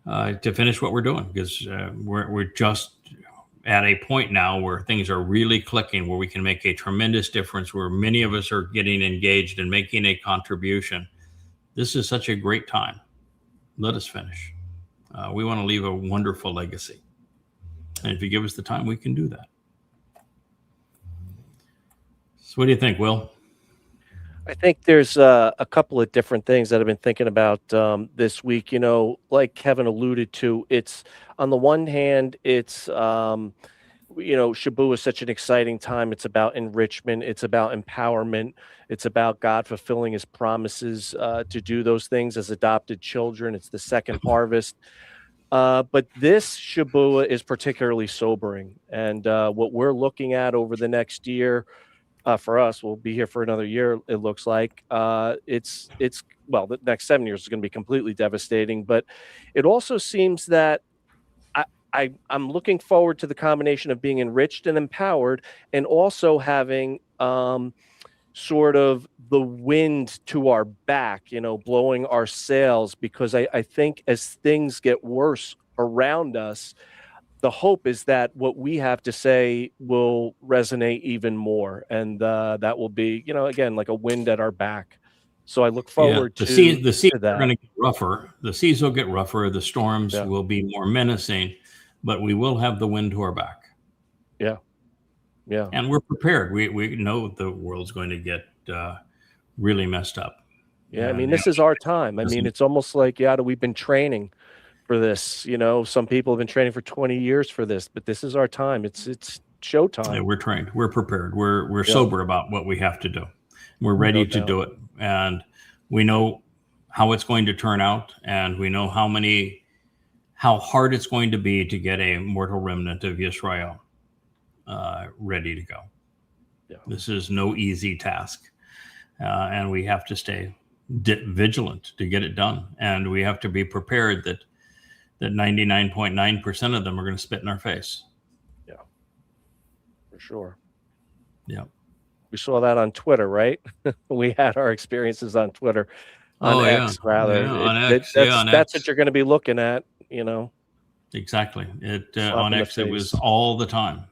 to finish what we're doing, because we're just at a point now where things are really clicking, where we can make a tremendous difference, where many of us are getting engaged and making a contribution. This is such a great time. Let us finish. We want to leave a wonderful legacy. And if you give us the time, we can do that. So what do you think, Will? I think there's a couple of different things that I've been thinking about this week. You know, like Kevin alluded to, it's on the one hand, it's you know, Shabuw'ah is such an exciting time. It's about enrichment. It's about empowerment. It's about God fulfilling his promises to do those things as adopted children. It's the second harvest. But this Shabuw'ah is particularly sobering. And what we're looking at over the next year, for us, we'll be here for another year, it looks like. It's well, the next 7 years is going to be completely devastating. But it also seems that I'm looking forward to the combination of being enriched and empowered, and also having sort of the wind to our back, you know, blowing our sails, because I think as things get worse around us, the hope is that what we have to say will resonate even more, and that will be, you know, again, like a wind at our back. So I look forward the to seas to that. are going to get rougher. The seas will get rougher. The storms will be more menacing, but we will have the wind to our back. Yeah. And we're prepared. We know the world's going to get really messed up. Yeah, I mean, this is our time. I mean, it's almost like, we've been training for this. You know, some people have been training for 20 years for this, but this is our time. It's showtime. Yeah, we're trained. We're prepared. We're sober about what we have to do. We're ready to do it, and we know how it's going to turn out, and we know how hard it's going to be to get a mortal remnant of Yisra'el ready to go. Yeah. This is no easy task, and we have to stay vigilant to get it done, and we have to be prepared that 99.9% of them are going to spit in our face. Yeah, for sure. Yeah. We saw that on Twitter, right? We had our experiences on Twitter, on X, rather. Yeah, on X. That's what you're going to be looking at, you know. Exactly. On X, it was all the time.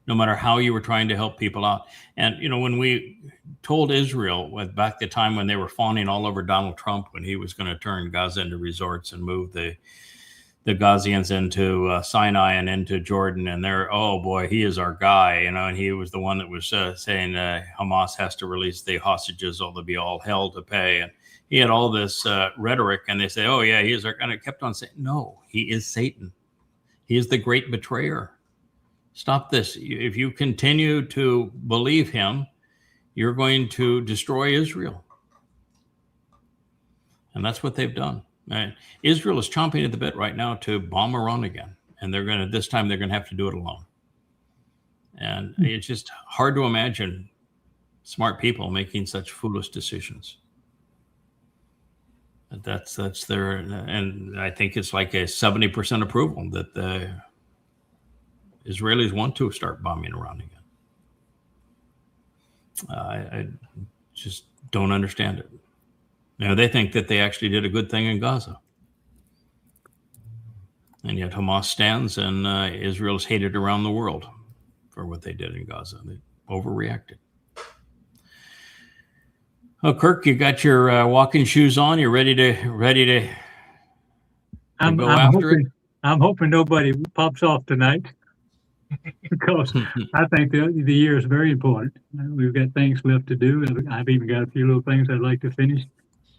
No matter how you were trying to help people out. And, you know, when we told Israel back the time when they were fawning all over Donald Trump, when he was going to turn Gaza into resorts and move the Gazians into Sinai and into Jordan, and they're, oh boy, he is our guy, you know, and he was the one that was saying Hamas has to release the hostages or they'll be all hell to pay. And he had all this rhetoric, and they say, oh yeah, he is our, and it kept on saying, no, he is Satan. He is the great betrayer. Stop this. If you continue to believe him, you're going to destroy Israel. And that's what they've done. Right? Israel is chomping at the bit right now to bomb Iran again. And this time they're going to have to do it alone. And it's just hard to imagine smart people making such foolish decisions. That's their, and I think it's like a 70% approval that the Israelis want to start bombing Iran again. I just don't understand it. You know, they think that they actually did a good thing in Gaza. And yet Hamas stands, and Israel is hated around the world for what they did in Gaza. They overreacted. Oh, Kirk, you got your walking shoes on. You're ready to go after it? I'm hoping nobody pops off tonight because I think the year is very important. We've got things left to do. I've even got a few little things I'd like to finish.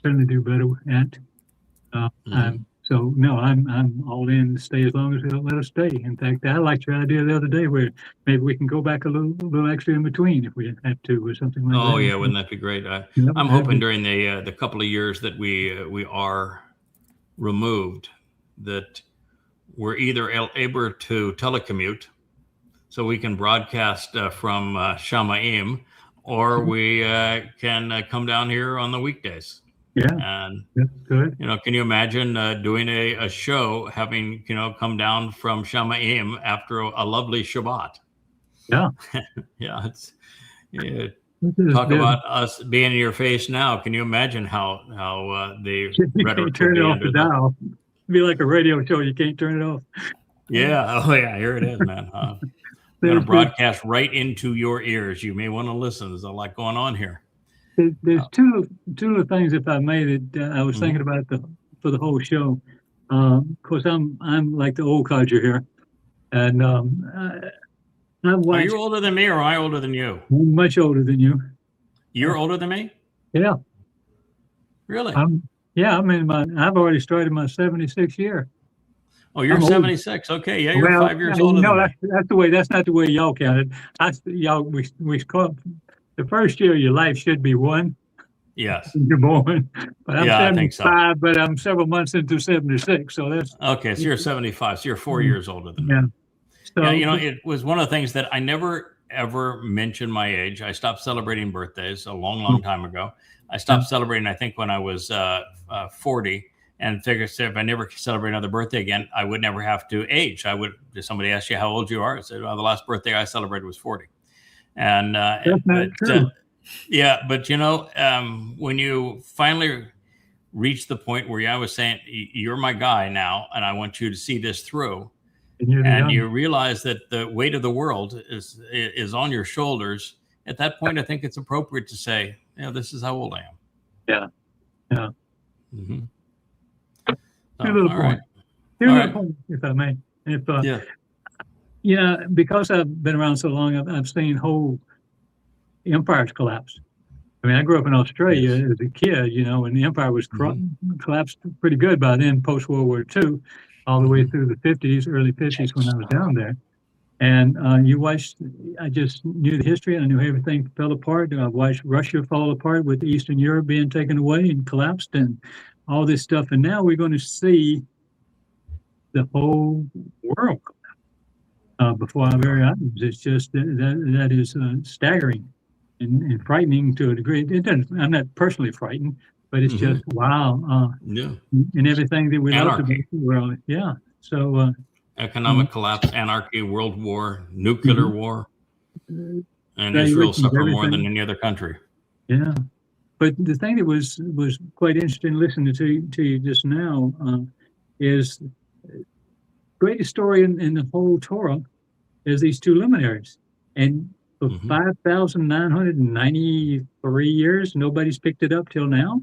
Certainly do better at. So no, I'm all in to stay as long as they'll let us stay. In fact, I liked your idea the other day where maybe we can go back a little extra in between if we have to, or something like that. Oh yeah, wouldn't that be great? I'm hoping during the couple of years that we are removed, that we're either able to telecommute, so we can broadcast from Shamayim, or we can come down here on the weekdays. Yeah, and that's good. You know, can you imagine doing a show, having come down from Shamayim after a lovely Shabbat? Yeah, yeah. Talk about us being in your face now. Can you imagine how the rhetoric turn would be it off under the dial? It'd be like a radio show. You can't turn it off. Yeah. Oh yeah. Here it is, man. I'm going to broadcast right into your ears. You may want to listen. There's a lot going on here. There's two little things, if I may, that I was thinking about for the whole show. Of course, I'm like the old codger here, and I've Are watched. you older than me or am I older than you? I'm much older than you. You're older than me? Yeah. Really? I've already started my 76th year. Oh, you're I'm old. 76. Okay, yeah, you're Well, 5 years older than me. that's not the way y'all counted. We call the first year of your life should be one. Yes. You're born, but I'm Yeah, I think so. 75, but I'm several months into 76, so that's Okay, so you're 75, so you're 4 years older than me. yeah. So Yeah, you know, it was one of the things that I never ever mentioned my age. I stopped celebrating birthdays a long time ago. I stopped celebrating, I think, when I was 40, and figured if I never celebrate another birthday again, I would never have to age. If somebody asked you how old you are, I said, well, the last birthday I celebrated was 40. And that's not true. yeah, but you know, when you finally reach the point where I was saying, you're my guy now, and I want you to see this through, and you realize that the weight of the world is on your shoulders, at that point, I think it's appropriate to say, this is how old I am. Yeah. Yeah. Mm-hmm. Here's a point. Here's a point, if I may. Because I've been around so long, I've seen whole empires collapse. I mean, I grew up in Australia as a kid, and the empire was collapsed pretty good by then, post-World War II, all the way through the 50s, early 50s when I was down there. And I just knew the history. I knew everything fell apart. I watched Russia fall apart with Eastern Europe being taken away and collapsed and all this stuff. And now we're going to see the whole world collapse before our very eyes. It's just that is staggering and frightening to a degree. I'm not personally frightened, but it's just, wow. And everything that we love about the world. Yeah. So, economic collapse, anarchy, world war, nuclear war, and Israel suffer more than any other country. Yeah. But the thing that was quite interesting listening to you just now is the greatest story in the whole Torah is these two luminaries. And for 5,993 years, nobody's picked it up till now.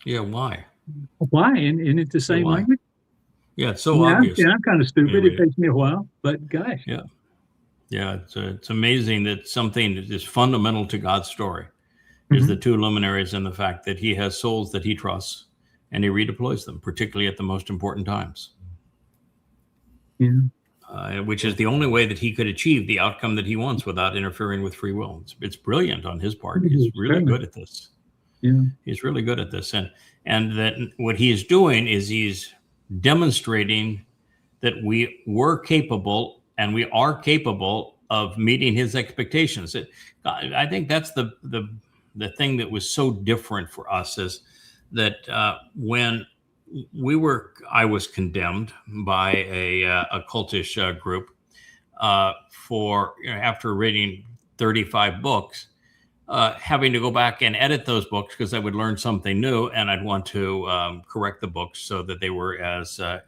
Yeah, why? Why? And it's the same language? Yeah, it's so obvious. I'm kind of stupid. It takes me a while, but gosh. Yeah. Yeah, it's amazing that something that is fundamental to God's story is the two luminaries and the fact that he has souls that he trusts and he redeploys them, particularly at the most important times. Yeah. Which is the only way that he could achieve the outcome that he wants without interfering with free will. It's brilliant on his part. He's really good at this. Yeah. He's really good at this. And that what he is doing is he's demonstrating that we were capable and we are capable of meeting his expectations. I think that's the thing that was so different for us is that when I was condemned by a cultish group for after reading 35 books, having to go back and edit those books because I would learn something new and I'd want to correct the books so that they were as up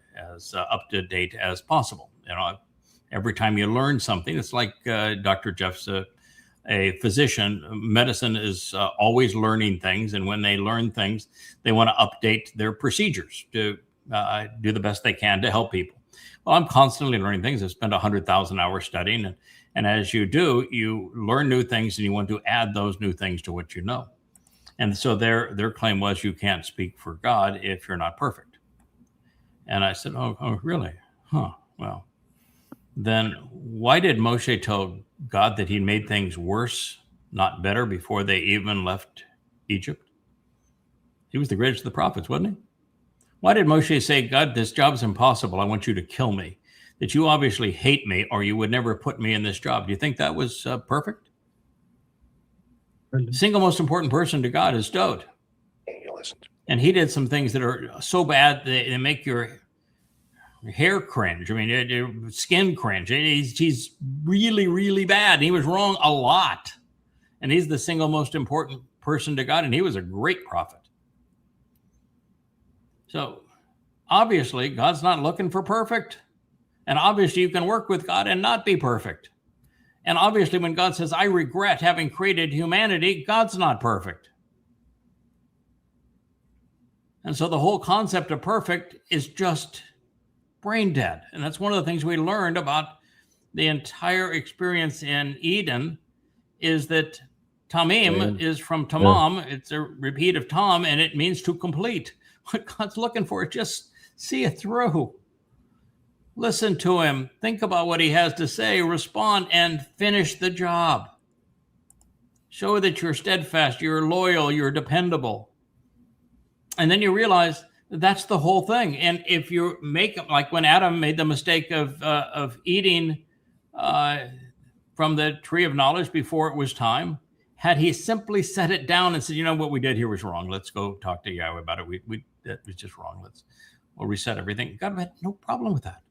to date as possible. Every time you learn something, it's like Dr. Jeff's a physician. Medicine is always learning things, and when they learn things, they want to update their procedures to do the best they can to help people. Well, I'm constantly learning things. I've spent 100,000 hours studying, and as you do, you learn new things, and you want to add those new things to what you know. And so their claim was, you can't speak for God if you're not perfect. And I said, oh, really? Huh? Well, then why did Moshe tell God that he made things worse, not better, before they even left Egypt? He was the greatest of the prophets, wasn't he? Why did Moshe say, God, this job's impossible. I want you to kill me. That you obviously hate me or you would never put me in this job. Do you think that was perfect? The single most important person to God is Dowd. And he did some things that are so bad they make your hair cringe. I mean, your skin cringe. He's really, really bad. He was wrong a lot. And he's the single most important person to God. And he was a great prophet. So obviously, God's not looking for perfect. And obviously, you can work with God and not be perfect. And obviously, when God says, I regret having created humanity, God's not perfect. And so the whole concept of perfect is just brain dead. And that's one of the things we learned about the entire experience in Eden is that Tamim is from Tamam. Yeah. It's a repeat of Tam, and it means to complete. What God's looking for is just see it through. Listen to him. Think about what he has to say. Respond and finish the job. Show that you're steadfast, you're loyal, you're dependable. And then you realize that's the whole thing. And if you make, like when Adam made the mistake of eating from the tree of knowledge before it was time, had he simply set it down and said, you know, what we did here was wrong. Let's go talk to Yahweh about it. That was just wrong. We'll reset everything. God had no problem with that.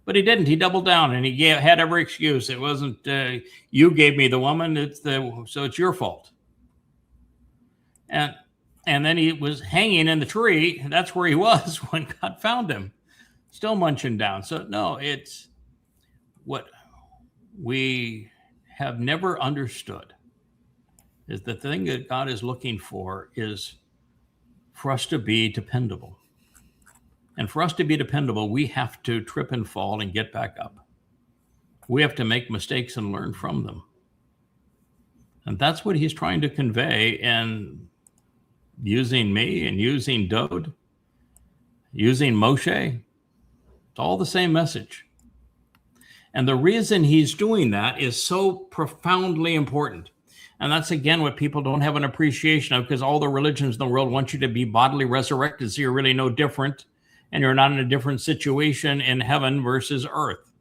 But he didn't. He doubled down and he had every excuse. It wasn't, you gave me the woman, so it's your fault. And then he was hanging in the tree. That's where he was when God found him, still munching down. So no, it's what we have never understood is the thing that God is looking for is for us to be dependable. And for us to be dependable, we have to trip and fall and get back up. We have to make mistakes and learn from them. And that's what he's trying to convey in using me and using Dowd, using Moshe. It's all the same message. And the reason he's doing that is so profoundly important. And that's, again, what people don't have an appreciation of, because all the religions in the world want you to be bodily resurrected, so you're really no different, and you're not in a different situation in heaven versus earth.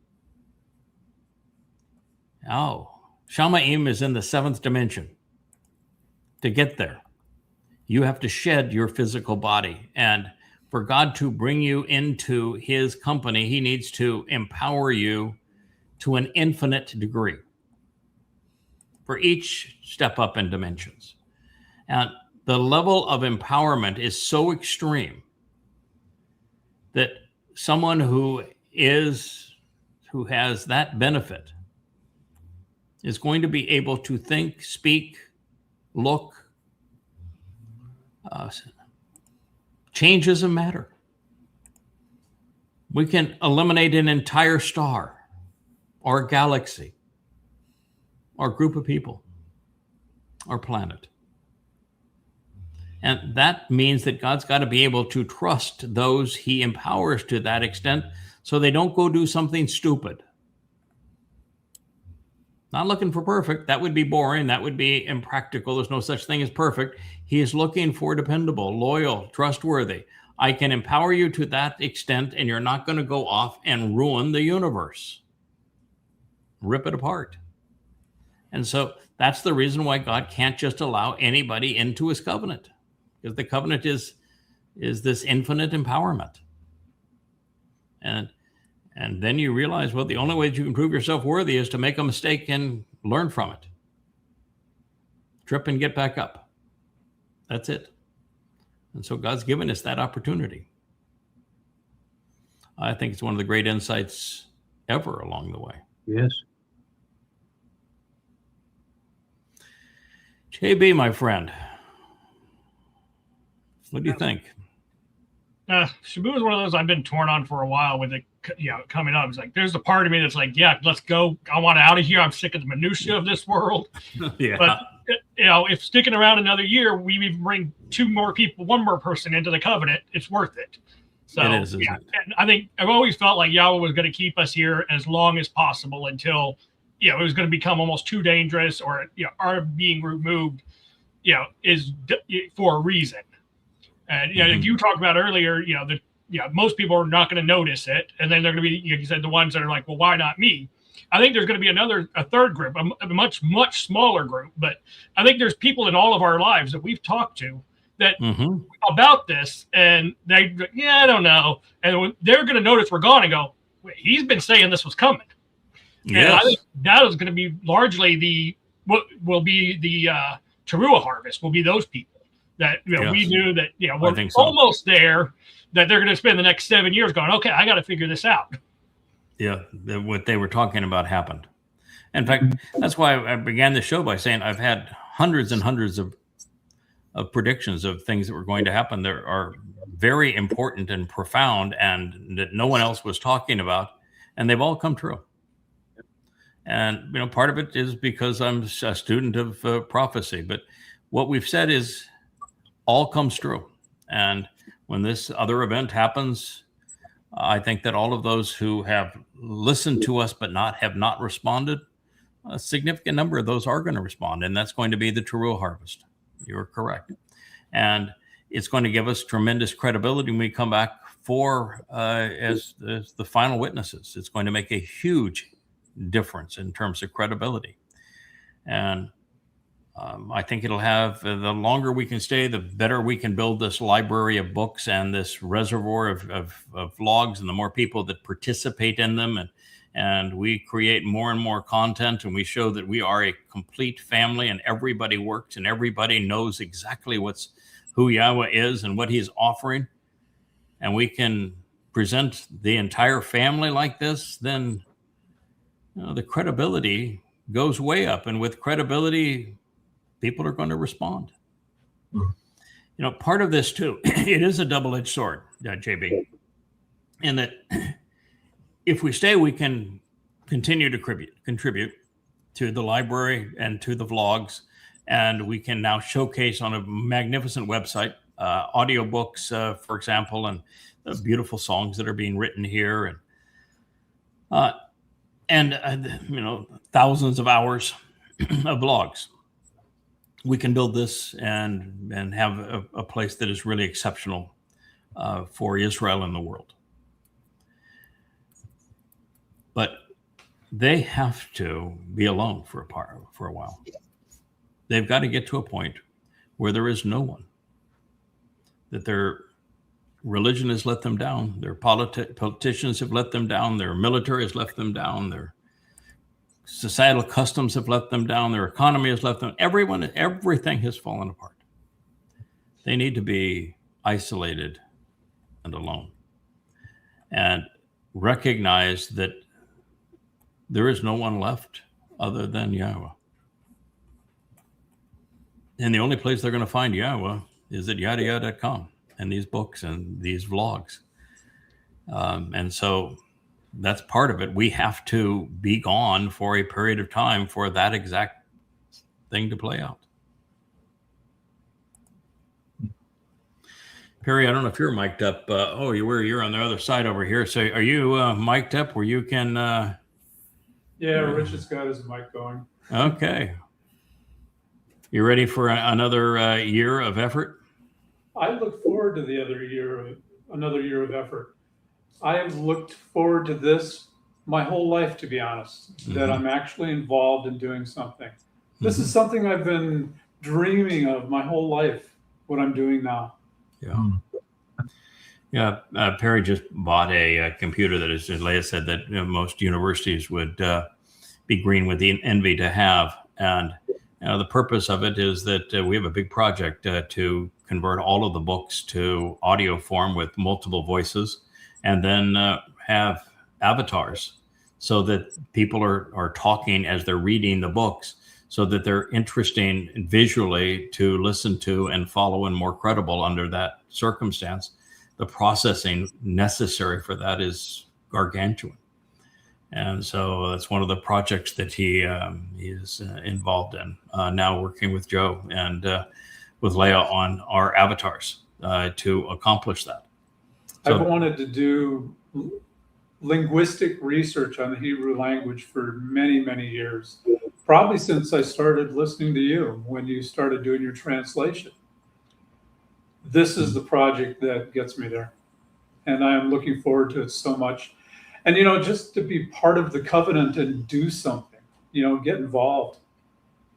Oh, Shamayim is in the 7th dimension. To get there, you have to shed your physical body. And for God to bring you into his company, he needs to empower you to an infinite degree for each step up in dimensions. And the level of empowerment is so extreme that someone who has that benefit is going to be able to think, speak, look, change doesn't matter. We can eliminate an entire star or galaxy or group of people or planet. And that means that God's got to be able to trust those he empowers to that extent so they don't go do something stupid. Not looking for perfect. That would be boring. That would be impractical. There's no such thing as perfect. He is looking for dependable, loyal, trustworthy. I can empower you to that extent, and you're not going to go off and ruin the universe. Rip it apart. And so that's the reason why God can't just allow anybody into his covenant, because the covenant is this infinite empowerment. And then you realize, well, the only way that you can prove yourself worthy is to make a mistake and learn from it. Trip and get back up. That's it. And so God's given us that opportunity. I think it's one of the great insights ever along the way. Yes. JB, my friend, what do you think? Shabuw'ah is one of those I've been torn on for a while with it, coming up. It's like, there's a part of me that's like, yeah, let's go. I want out of here. I'm sick of the minutia of this world. Yeah. But, if sticking around another year, we even bring one more person into the covenant, it's worth it. So, it is, isn't it? And I think I've always felt like Yahweh was going to keep us here as long as possible until, it was going to become almost too dangerous, or, our being removed, is for a reason. And, if you talked about earlier, most people are not going to notice it. And then they're going to be, you said, the ones that are like, well, why not me? I think there's going to be a third group, a much, much smaller group. But I think there's people in all of our lives that we've talked to that about this, and they, I don't know. And they're going to notice we're gone and go, wait, he's been saying this was coming. Yes. And I think that is going to be largely what will be the Towrah harvest, will be those people that we knew that we're almost there, that they're going to spend the next 7 years going, okay, I got to figure this out. Yeah, what they were talking about happened. In fact, that's why I began the show by saying I've had hundreds and hundreds of predictions of things that were going to happen that are very important and profound and that no one else was talking about, and they've all come true. And, part of it is because I'm a student of prophecy. But what we've said is all comes true. And when this other event happens, I think that all of those who have listened to us but have not responded, a significant number of those are going to respond. And that's going to be the Towrah harvest. You're correct. And it's going to give us tremendous credibility when we come back as the final witnesses. It's going to make a huge difference in terms of credibility. And I think it'll have, the longer we can stay, the better we can build this library of books and this reservoir of logs, and the more people that participate in them, and we create more and more content, and we show that we are a complete family and everybody works and everybody knows exactly who Yahowah is and what he's offering, and we can present the entire family like this, then the credibility goes way up. And with credibility, people are going to respond. Part of this too, it is a double-edged sword, JB, in that if we stay, we can continue to contribute to the library and to the vlogs, and we can now showcase on a magnificent website audiobooks, for example, and the beautiful songs that are being written here, and thousands of hours of blogs. We can build this and have a place that is really exceptional for Israel and the world. But they have to be alone for a while. They've got to get to a point where there is no one, that their religion has let them down, their politicians have let them down, their military has left them down, their societal customs have let them down, their economy has left them, everything has fallen apart. They need to be isolated and alone and recognize that there is no one left other than Yahowah. And the only place they're going to find Yahowah is at yada.com and these books and these vlogs. And so that's part of it. We have to be gone for a period of time for that exact thing to play out. Perry, I don't know if you're mic'd up. You're on the other side over here. So are you mic'd up where you can... Yeah, Rich has got his mic going. Okay. You ready for another year of effort? I look forward to another year of effort. I have looked forward to this my whole life, to be honest, that I'm actually involved in doing something. This is something I've been dreaming of my whole life, what I'm doing now. Yeah. Perry just bought a computer that, as Leah said, that most universities would be green with the envy to have. And the purpose of it is that we have a big project to convert all of the books to audio form with multiple voices, and then have avatars so that people are talking as they're reading the books, so that they're interesting visually to listen to and follow and more credible under that circumstance. The processing necessary for that is gargantuan. And so that's one of the projects that he is involved in now, working with Joe and with Leah on our avatars to accomplish that. So, I've wanted to do linguistic research on the Hebrew language for many, many years, probably since I started listening to you when you started doing your translation. This is the project that gets me there, and I am looking forward to it so much. And, just to be part of the covenant and do something, get involved.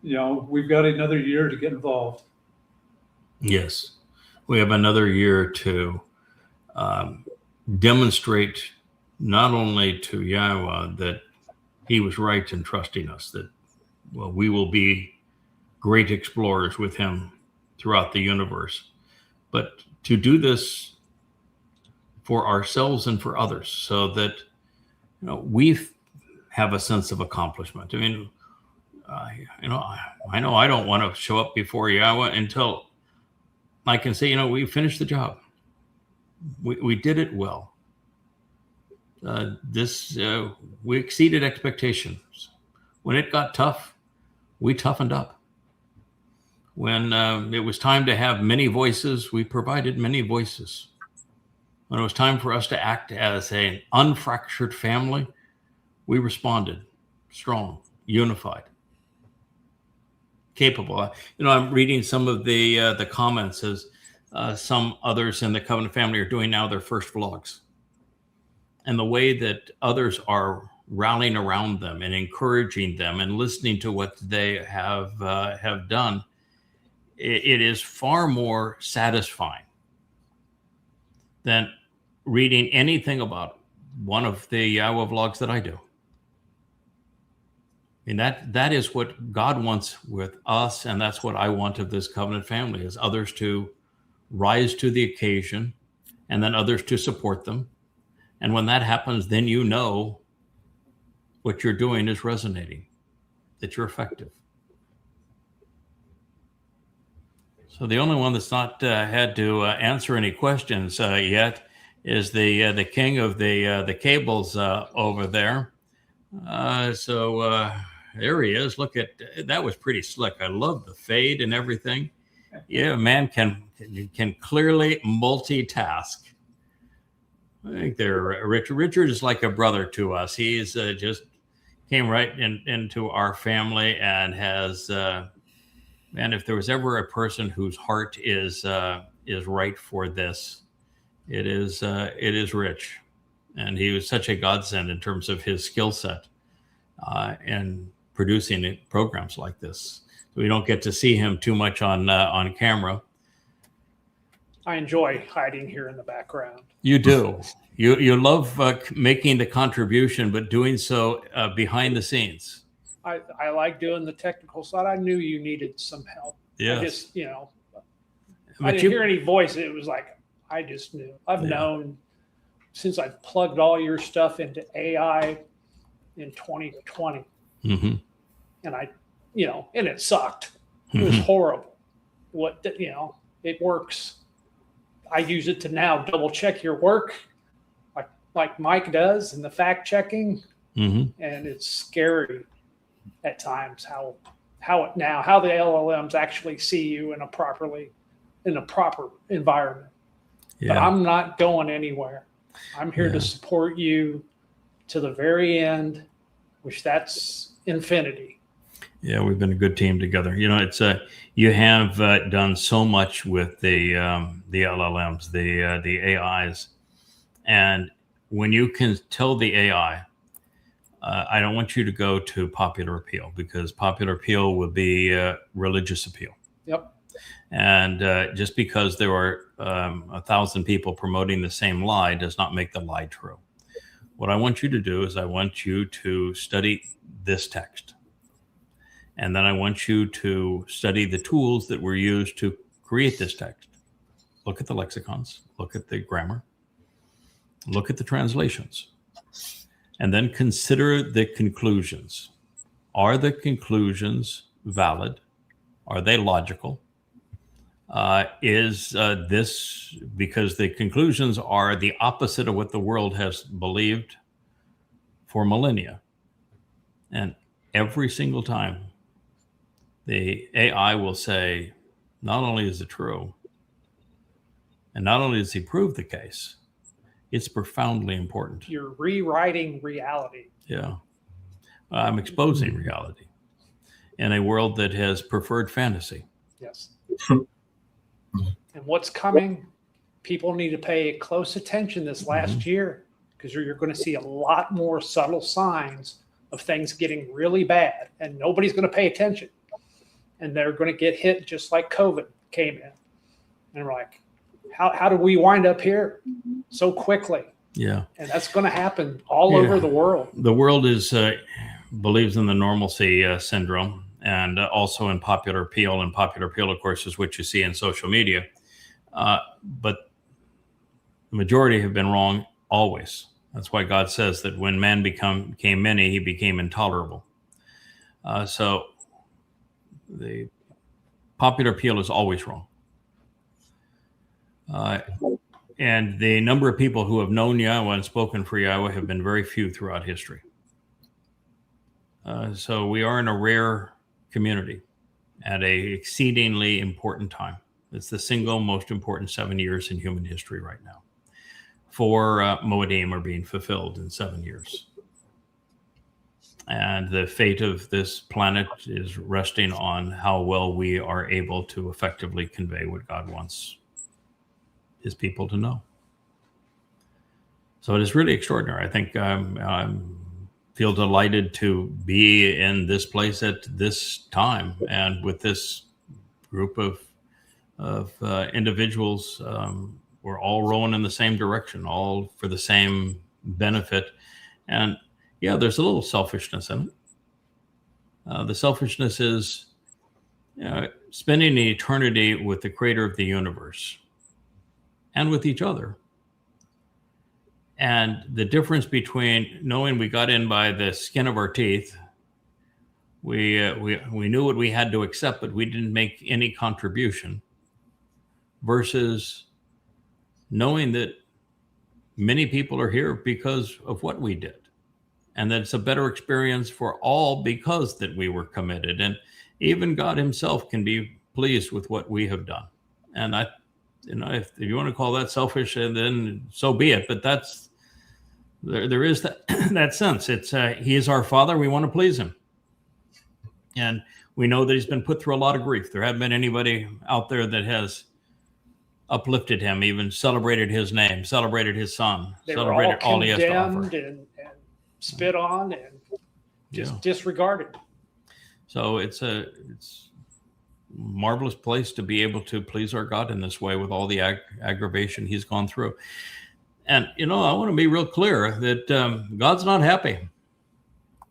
We've got another year to get involved. Yes, we have another year to demonstrate not only to Yahowah that he was right in trusting us, that, we will be great explorers with him throughout the universe, but to do this for ourselves and for others, so that we have a sense of accomplishment. I mean, I know I don't want to show up before Yahowah until I can say, we finished the job. We did it well. We exceeded expectations. When it got tough, we toughened up. When it was time to have many voices, we provided many voices. When it was time for us to act as an unfractured family, we responded strong, unified, capable. I'm reading some of the comments as some others in the Covenant family are doing now their first vlogs. And the way that others are rallying around them and encouraging them and listening to what they have done, it is far more satisfying than reading anything about one of the Yahowah vlogs that I do. I mean, that is what God wants with us, and that's what I want of this covenant family, is others to rise to the occasion and then others to support them. And when that happens, then you know what you're doing is resonating, that you're effective. So the only one that's not had to answer any questions yet is the king of the cables over there. So there he is. Look at that, was pretty slick. I love the fade and everything. Yeah, man can clearly multitask. I think they're Richard. Richard is like a brother to us. He's just came right into our family and has. And if there was ever a person whose heart is right for this, it is Rich, and he was such a godsend in terms of his skill set and producing programs like this. We don't get to see him too much on camera. I enjoy hiding here in the background. You do. You love making the contribution, but doing so behind the scenes. I like doing the technical side. I knew you needed some help. Yes. I just, I didn't hear any voice. It was like, I just knew. I've known since I plugged all your stuff into AI in 2020. Mm-hmm. And and it sucked. It was horrible. It works. I use it to now double check your work like Mike does and the fact checking. Mm-hmm. And it's scary at times how the LLMs actually see you in a proper environment. Yeah. But I'm not going anywhere. I'm here to support you to the very end, which that's infinity. Yeah, we've been a good team together. It's you have done so much with the LLMs, the AIs, and when you can tell the AI, I don't want you to go to popular appeal, because popular appeal would be religious appeal. Yep. And just because there are 1,000 people promoting the same lie does not make the lie true. What I want you to do is I want you to study this text. And then I want you to study the tools that were used to create this text. Look at the lexicons, look at the grammar, look at the translations, and then consider the conclusions. Are the conclusions valid? Are they logical? Is this because the conclusions are the opposite of what the world has believed for millennia? And every single time, the AI will say, not only is it true, and not only does he prove the case, it's profoundly important. You're rewriting reality. Yeah. I'm exposing reality in a world that has preferred fantasy. Yes. And what's coming, people need to pay close attention this last year, because you're going to see a lot more subtle signs of things getting really bad, and nobody's going to pay attention. And they're going to get hit just like COVID came in. And we're like, how do we wind up here so quickly? Yeah. And that's going to happen all over the world. The world believes in the normalcy syndrome, and also in popular appeal. And popular appeal, of course, is what you see in social media. But the majority have been wrong always. That's why God says that when man became many, he became intolerable. So the popular appeal is always wrong. And the number of people who have known Yahowah and spoken for Yahowah have been very few throughout history. So we are in a rare community at a exceedingly important time. It's the single most important 7 years in human history right now. 4 Moedim are being fulfilled in 7 years. And the fate of this planet is resting on how well we are able to effectively convey what God wants his people to know. So it is really extraordinary. I think I feel delighted to be in this place at this time and with this group of individuals. We're all rowing in the same direction, all for the same benefit. And yeah, there's a little selfishness in it. The selfishness is spending an eternity with the creator of the universe and with each other. And the difference between knowing we got in by the skin of our teeth, we knew what we had to accept, but we didn't make any contribution, versus knowing that many people are here because of what we did, and that it's a better experience for all because that we were committed. And even God himself can be pleased with what we have done. And if you want to call that selfish, and then so be it. But there is that sense. It's he is our Father. We want to please him, and we know that he's been put through a lot of grief. There hasn't been anybody out there that has uplifted him, even celebrated his name, celebrated his son, they celebrated were all all he has to offer. condemned and spit on and just disregarded. So it's a marvelous place to be able to please our God in this way with all the aggravation he's gone through. And, I want to be real clear that God's not happy.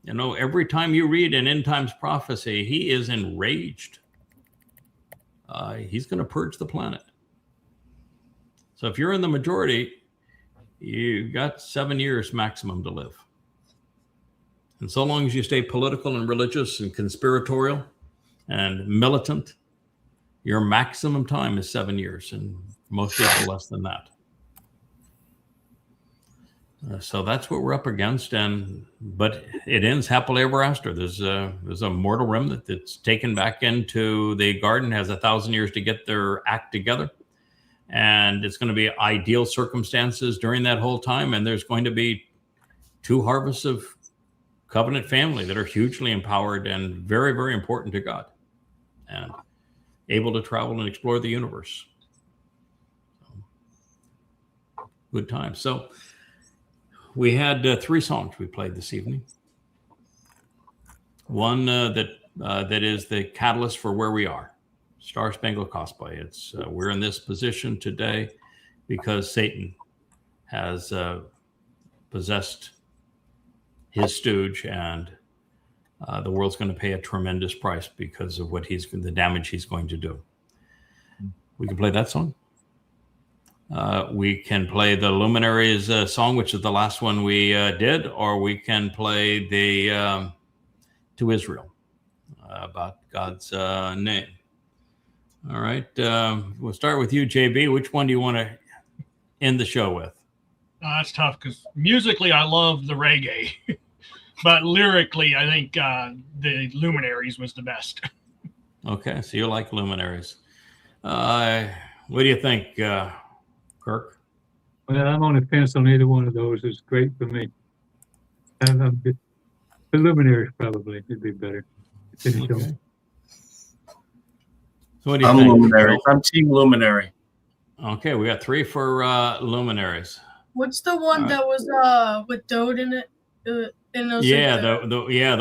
Every time you read an end times prophecy, he is enraged. He's going to purge the planet. So if you're in the majority, you got 7 years maximum to live. And so long as you stay political and religious and conspiratorial and militant, your maximum time is 7 years, and most people less than that. So that's what we're up against, but it ends happily ever after. There's a mortal remnant that's taken back into the garden, has 1,000 years to get their act together, and it's going to be ideal circumstances during that whole time. And there's going to be 2 harvests of covenant family that are hugely empowered and very, very important to God, and able to travel and explore the universe. Good times. So we had 3 songs we played this evening. One that is the catalyst for where we are, Star-Spangled Cosplay. It's we're in this position today because Satan has possessed his stooge, and the world's going to pay a tremendous price because of the damage he's going to do. We can play that song. We can play the Luminaries song, which is the last one we did, or we can play the To Israel, about God's name. All right. We'll start with you, JB. Which one do you want to end the show with? That's tough because musically I love the reggae, but lyrically I think the Luminaries was the best. Okay, so you like Luminaries. What do you think, Kirk? Well, I'm on the fence on either one of those. It's great for me. The Luminaries probably would be better. Okay. So what do you I'm think? Luminary. I'm Team Luminary. Okay, we got 3 for Luminaries. What's the one that was with Dowd in it? The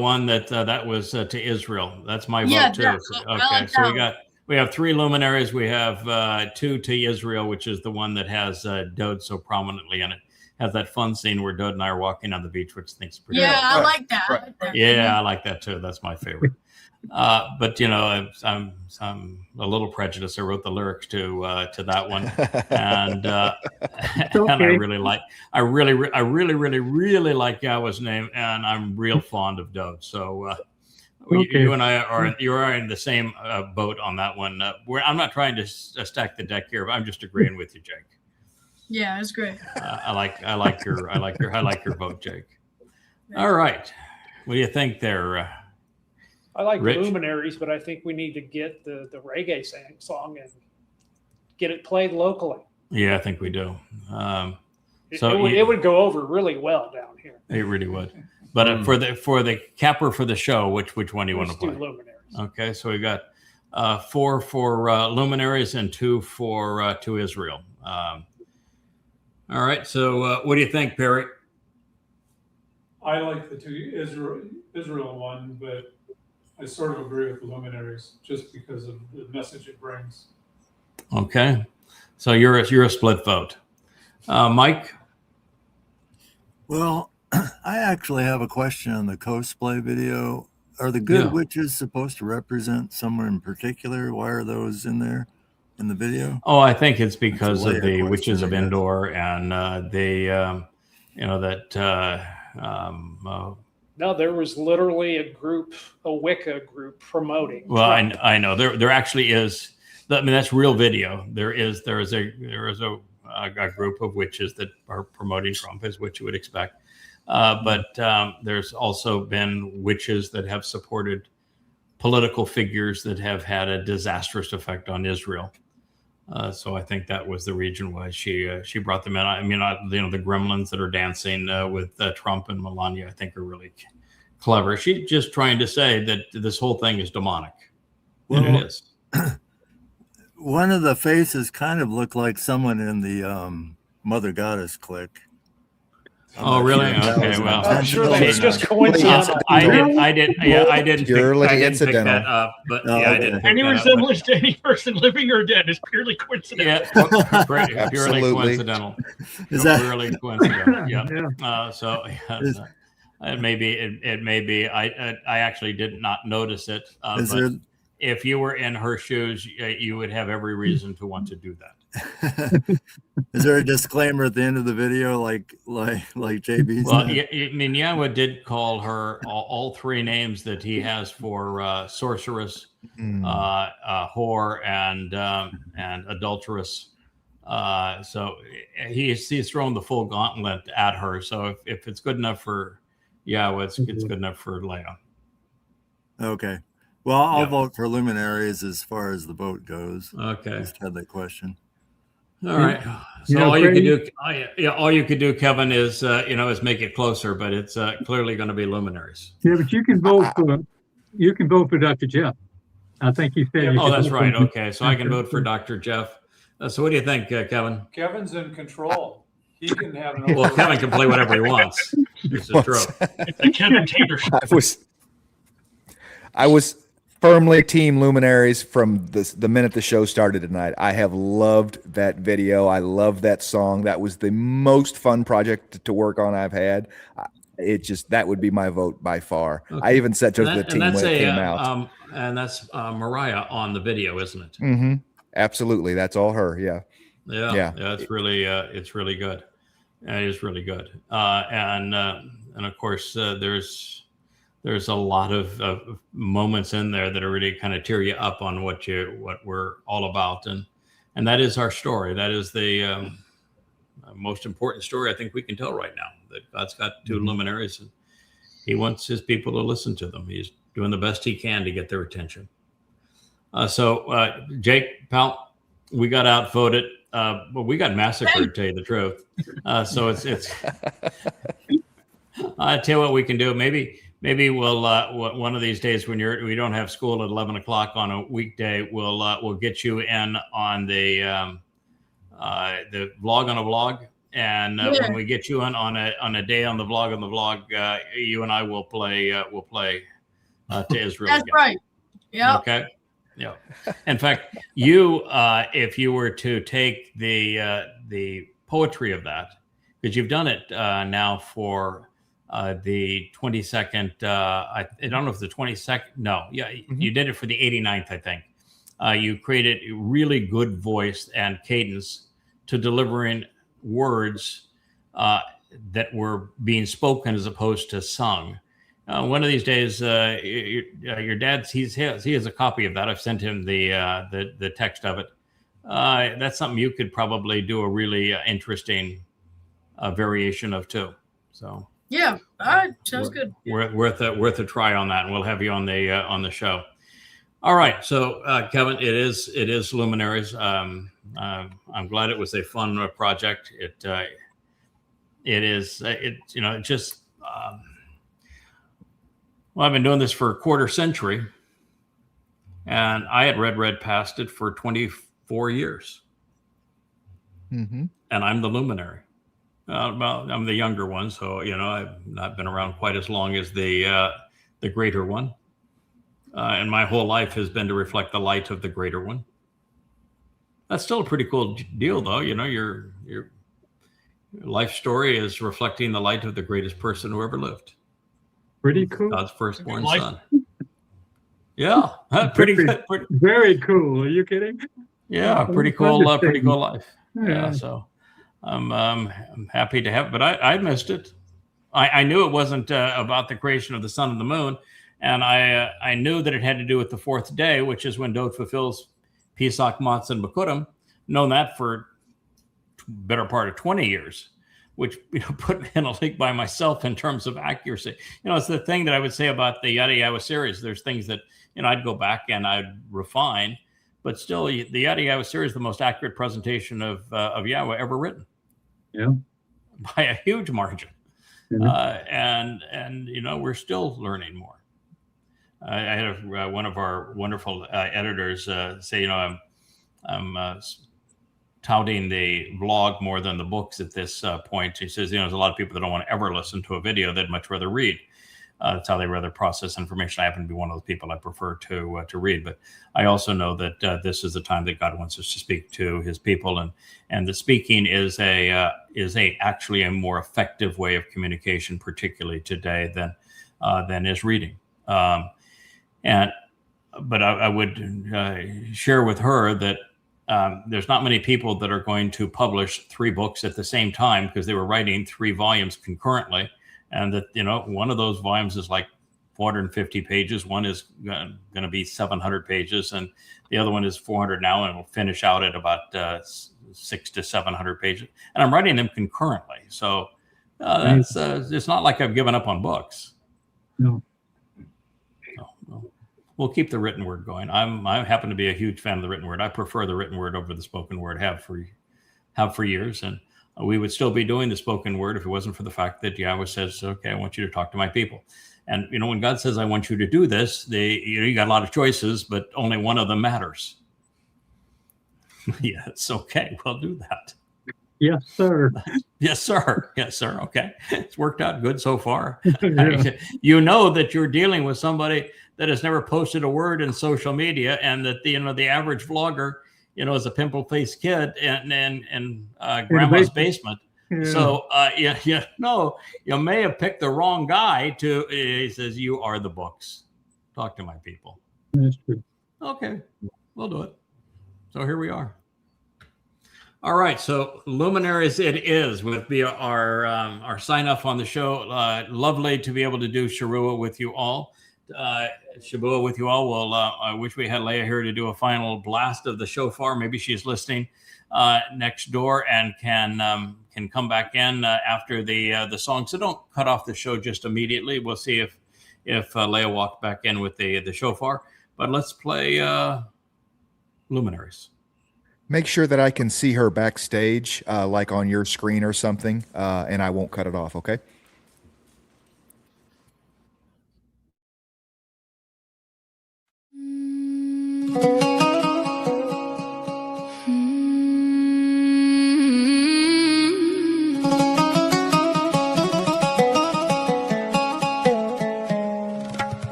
one that was to Israel. That's my vote too. Okay, so we have 3 Luminaries. We have 2 to Israel, which is the one that has Dowd so prominently in it. Has that fun scene where Dowd and I are walking on the beach, which I think is pretty cool. I like that. Right. I like that. Yeah, I like that too. That's my favorite. But I'm a little prejudiced. I wrote the lyrics to that one, and and I really like Yahowah's name, and I'm real fond of Dowd. So you and I are in the same boat on that one. I'm not trying to stack the deck here, but I'm just agreeing with you, Jake. Yeah, it's great. I like your vote, Jake. All right. What do you think there? I like Rich? Luminaries, but I think we need to get the reggae song and get it played locally. Yeah, I think we do. It would go over really well down here. It really would. But for the capper for the show, which one do you want to play? Luminaries. Okay, so we got 4 for Luminaries and 2 for To Israel. All right. So what do you think, Perry? I like the two Israel one, but I sort of agree with the Luminaries just because of the message it brings. Okay, so you're a split vote, Mike. Well, I actually have a question on the Cosplay video. Are the good witches supposed to represent someone in particular? Why are those in there in the video? Oh, I think it's because of the witches of Endor and No, there was literally a Wicca group promoting. Well, I know there actually is. I mean, that's real video. There is a group of witches that are promoting Trump, as what you would expect. But there's also been witches that have supported political figures that have had a disastrous effect on Israel. So I think that was the reason why she brought them in. I mean, the gremlins that are dancing with Trump and Melania, I think are really clever. She's just trying to say that this whole thing is demonic. Well, and it is. One of the faces kind of looked like someone in the Mother Goddess clique. Oh, really? Okay, well, I'm sure that's just coincidental. I didn't purely pick incidental. that up, but I didn't. Any resemblance to any person living or dead is purely coincidental. Yeah, purely coincidental. Purely coincidental. Yeah. It may be. I actually did not notice it. But if you were in her shoes, you would have every reason to want to do that. Is there a disclaimer at the end of the video, like JB? Well, I mean, Yahowah did call her all 3 names that he has for sorceress, whore, and adulteress. So he's thrown the full gauntlet at her. So if it's good enough for Yahowah, it's good enough for Leah. Okay. Well, I'll vote for Luminaries as far as the vote goes. Okay. Just had that question. All right. So all you could do, Kevin, is make it closer, but it's clearly going to be Luminaries. Yeah, but you can vote for Dr. Jeff. I think you said. Oh, that's right. Okay, so I can vote for Dr. Jeff. So what do you think, Kevin? Kevin's in control. He can have an. Well, Kevin can play whatever he wants. This is true. It's a Kevin Tater. I was firmly team Luminaries from the minute the show started tonight. I have loved that video. I love that song. That was the most fun project to work on I've had. That would be my vote by far. Okay. I even said to the team when it came out. And that's Mariah on the video, isn't it? Mm-hmm. Absolutely. That's all her. Yeah. Yeah. It's really good. It is really good. And of course, there's a lot of moments in there that are really kind of tear you up on what we're all about, and that is our story. That is the most important story I think we can tell right now. That God's got 2 luminaries, and He wants His people to listen to them. He's doing the best He can to get their attention. So Jake, pal, we got outvoted. Well, we got massacred, to tell you the truth. So it's. I tell you what we can do. Maybe we'll one of these days when we don't have school at 11 o'clock on a weekday, we'll get you in on the vlog on a vlog, and when we get you in on a day on the vlog, you and I will play to Israel. That's again. right. Yeah. Okay. Yeah. In fact, if you were to take the poetry of that, because you've done it now for. The 22nd, I don't know if the 22nd, no, yeah, you did it for the 89th, I think. You created a really good voice and cadence to delivering words that were being spoken as opposed to sung. One of these days, your dad, he has a copy of that. I've sent him the text of it. That's something you could probably do a really interesting variation of too. So. Yeah. All right. Sounds good. Worth a try on that, and we'll have you on the show. All right, so Kevin, it is Luminaries. I'm glad it was a fun project. Well, I've been doing this for a quarter century, and I had read past it for 24 years. Mm-hmm. And I'm the luminary. Well, I'm the younger one, so I've not been around quite as long as the greater one. And my whole life has been to reflect the light of the greater one. That's still a pretty cool deal, though. Your life story is reflecting the light of the greatest person who ever lived. Pretty cool. God's firstborn son. Yeah, pretty good. Very cool. Are you kidding? Yeah, pretty cool. Pretty cool life. Yeah. So I'm happy to have it, but I missed it. I knew it wasn't about the creation of the sun and the moon, and I knew that it had to do with the fourth day, which is when Dowd fulfills Pesach, Matzah, and Bikurim. Known that for better part of 20 years. Which put me in a league by myself in terms of accuracy. It's the thing that I would say about the Yahowah series. There's things that I'd go back and I'd refine, but still, the Yahowah series is the most accurate presentation of Yahowah ever written. Yeah, by a huge margin. And we're still learning more. I had one of our wonderful editors say, I'm touting the blog more than the books at this point. He says, there's a lot of people that don't want to ever listen to a video. They'd much rather read. That's how they rather process information. I happen to be one of the people I prefer to read. But I also know that this is the time that God wants us to speak to his people. And the speaking is actually a more effective way of communication, particularly today, than is reading. But I would share with her that there's not many people that are going to publish 3 books at the same time because they were writing 3 volumes concurrently. And that, one of those volumes is like 450 pages. One is going to be 700 pages. And the other one is 400 now. And will finish out at about 600 to 700 pages. And I'm writing them concurrently. So it's not like I've given up on books. No. We'll keep the written word going. I happen to be a huge fan of the written word. I prefer the written word over the spoken word. Have for years, and we would still be doing the spoken word if it wasn't for the fact that Yahweh says, "Okay, I want you to talk to my people." And when God says, "I want you to do this," you got a lot of choices, but only one of them matters. Yeah, it's okay. We'll do that. Yes, sir. Yes, sir. Yes, sir. Okay, it's worked out good so far. Yeah. You know that you're dealing with somebody that has never posted a word in social media, and that the average vlogger, is a pimple-faced kid in grandma's basement. Yeah. So you may have picked the wrong guy. He says, "You are the books. Talk to my people." That's true. Okay, we'll do it. So here we are. All right, so Luminaries it is would be our sign off on the show. Lovely to be able to do Shabuw'ah with you all. Shabuw'ah with you all. Well, I wish we had Leah here to do a final blast of the shofar. Maybe she's listening next door and can come back in after the song. So don't cut off the show just immediately. We'll see if Leah walked back in with the shofar. But let's play Luminaries. Make sure that I can see her backstage, like on your screen or something, and I won't cut it off, okay?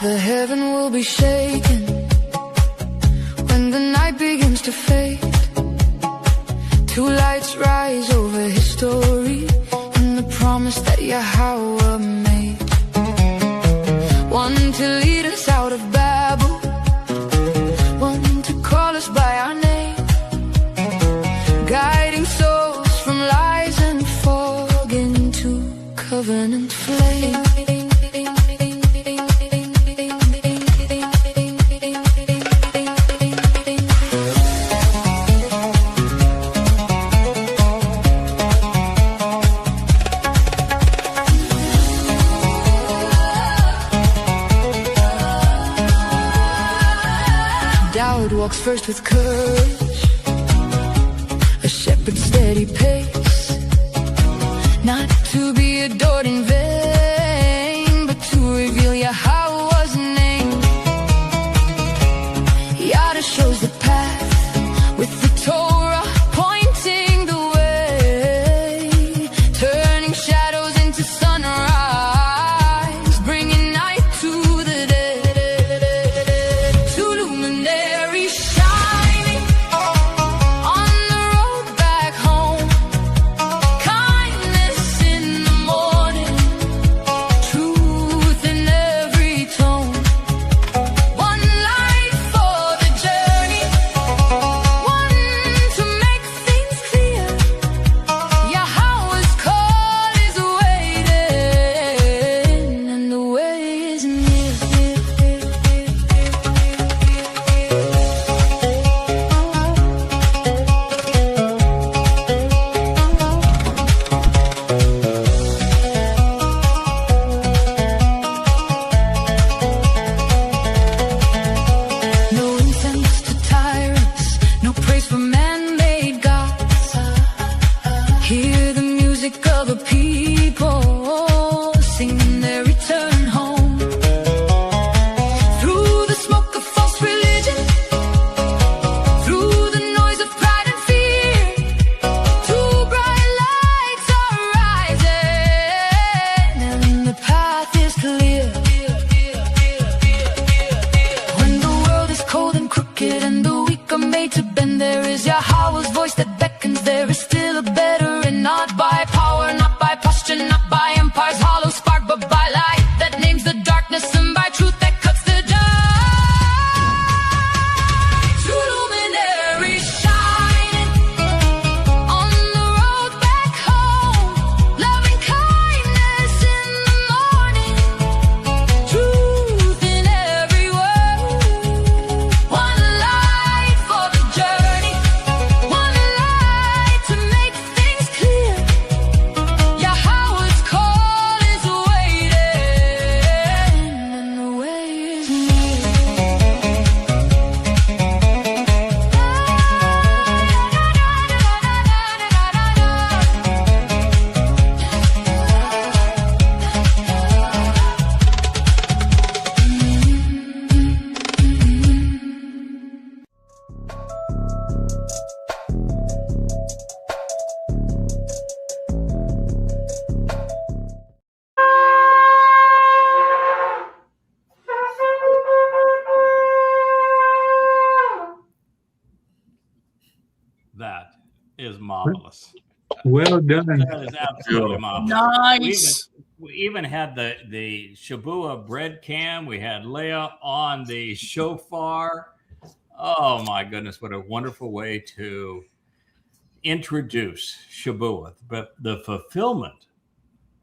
The heaven will be shaken when the night begins to fade. 2 lights rise over history and the promise that Yahowah made. one to lead us out of Babel, one to call us by our name, guiding souls from lies and fog into covenant flame. Dowd walks first with courage, a shepherd's steady pace, not to be adored in vain, but to reveal Yahowah's name. Yada shows the path with the Towrah pointing the way, turning shadows into sunrise, bringing night to the day. Two luminaries shining on the road back home, kindness in the morning, truth in every tone. One light for the journey, one to make things clear. Yahowah's call is waiting, and the way is near. No incense to tyrants, no praise for man-made gods. Hear the music of a people singing their return home. Through the smoke of false religion, through the noise of pride and fear, two bright lights are rising, and the path is clear. When the world is cold and crooked and the weak are made to bend, there is Yahowah's voice that beckons. There is still a better, and not by power, not by posture, not by empire's hollow spark, but by light that names the darkness, and by truth that cuts the dark. Two luminaries shining on the road back home, loving kindness in the morning, truth in every word. One light for the journey, one light to make things clear. Yahowah's call is waiting, and the way is near. That is marvelous. Well done. That is absolutely marvelous. Nice. We even had the Shabuw'ah bread can. We had Leah on the shofar. Oh my goodness, what a wonderful way to introduce Shabuw'ah, but the fulfillment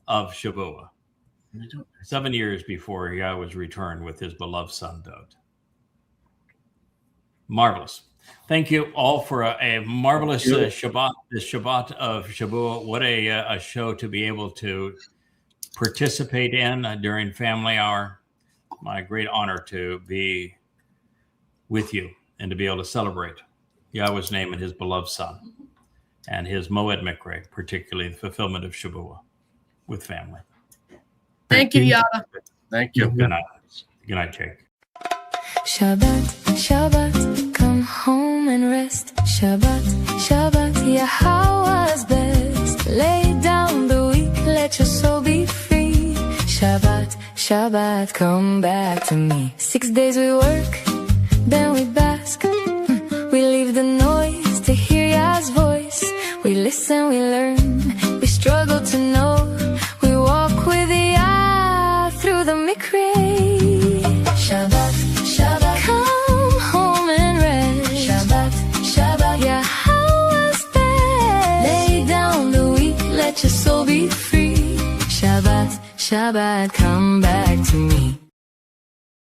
of Shabuw'ah 7 years before Yahweh's return with his beloved son Dowd. Marvelous. Thank you all for a marvelous Shabbat, the Shabbat of Shabuw'ah. What a show to be able to participate in during Family Hour. My great honor to be with you and to be able to celebrate Yahweh's name and his beloved son and his Moed Miqra'ey, particularly the fulfillment of Shabuw'ah with family. Thank you, Yahweh. Thank you. Good night. Good night, Jake. Shabbat, Shabbat, come home and rest. Shabbat, Shabbat, Yahowah's best. Lay down the weak, let your soul be free. Shabbat, Shabbat, come back to me. 6 days we work, then we bask. We leave the noise to hear Yah's voice. We listen, we learn, we struggle to know. We walk with Yah through the Miqra'ey. soul be free. Shabbat, Shabbat, come back to me.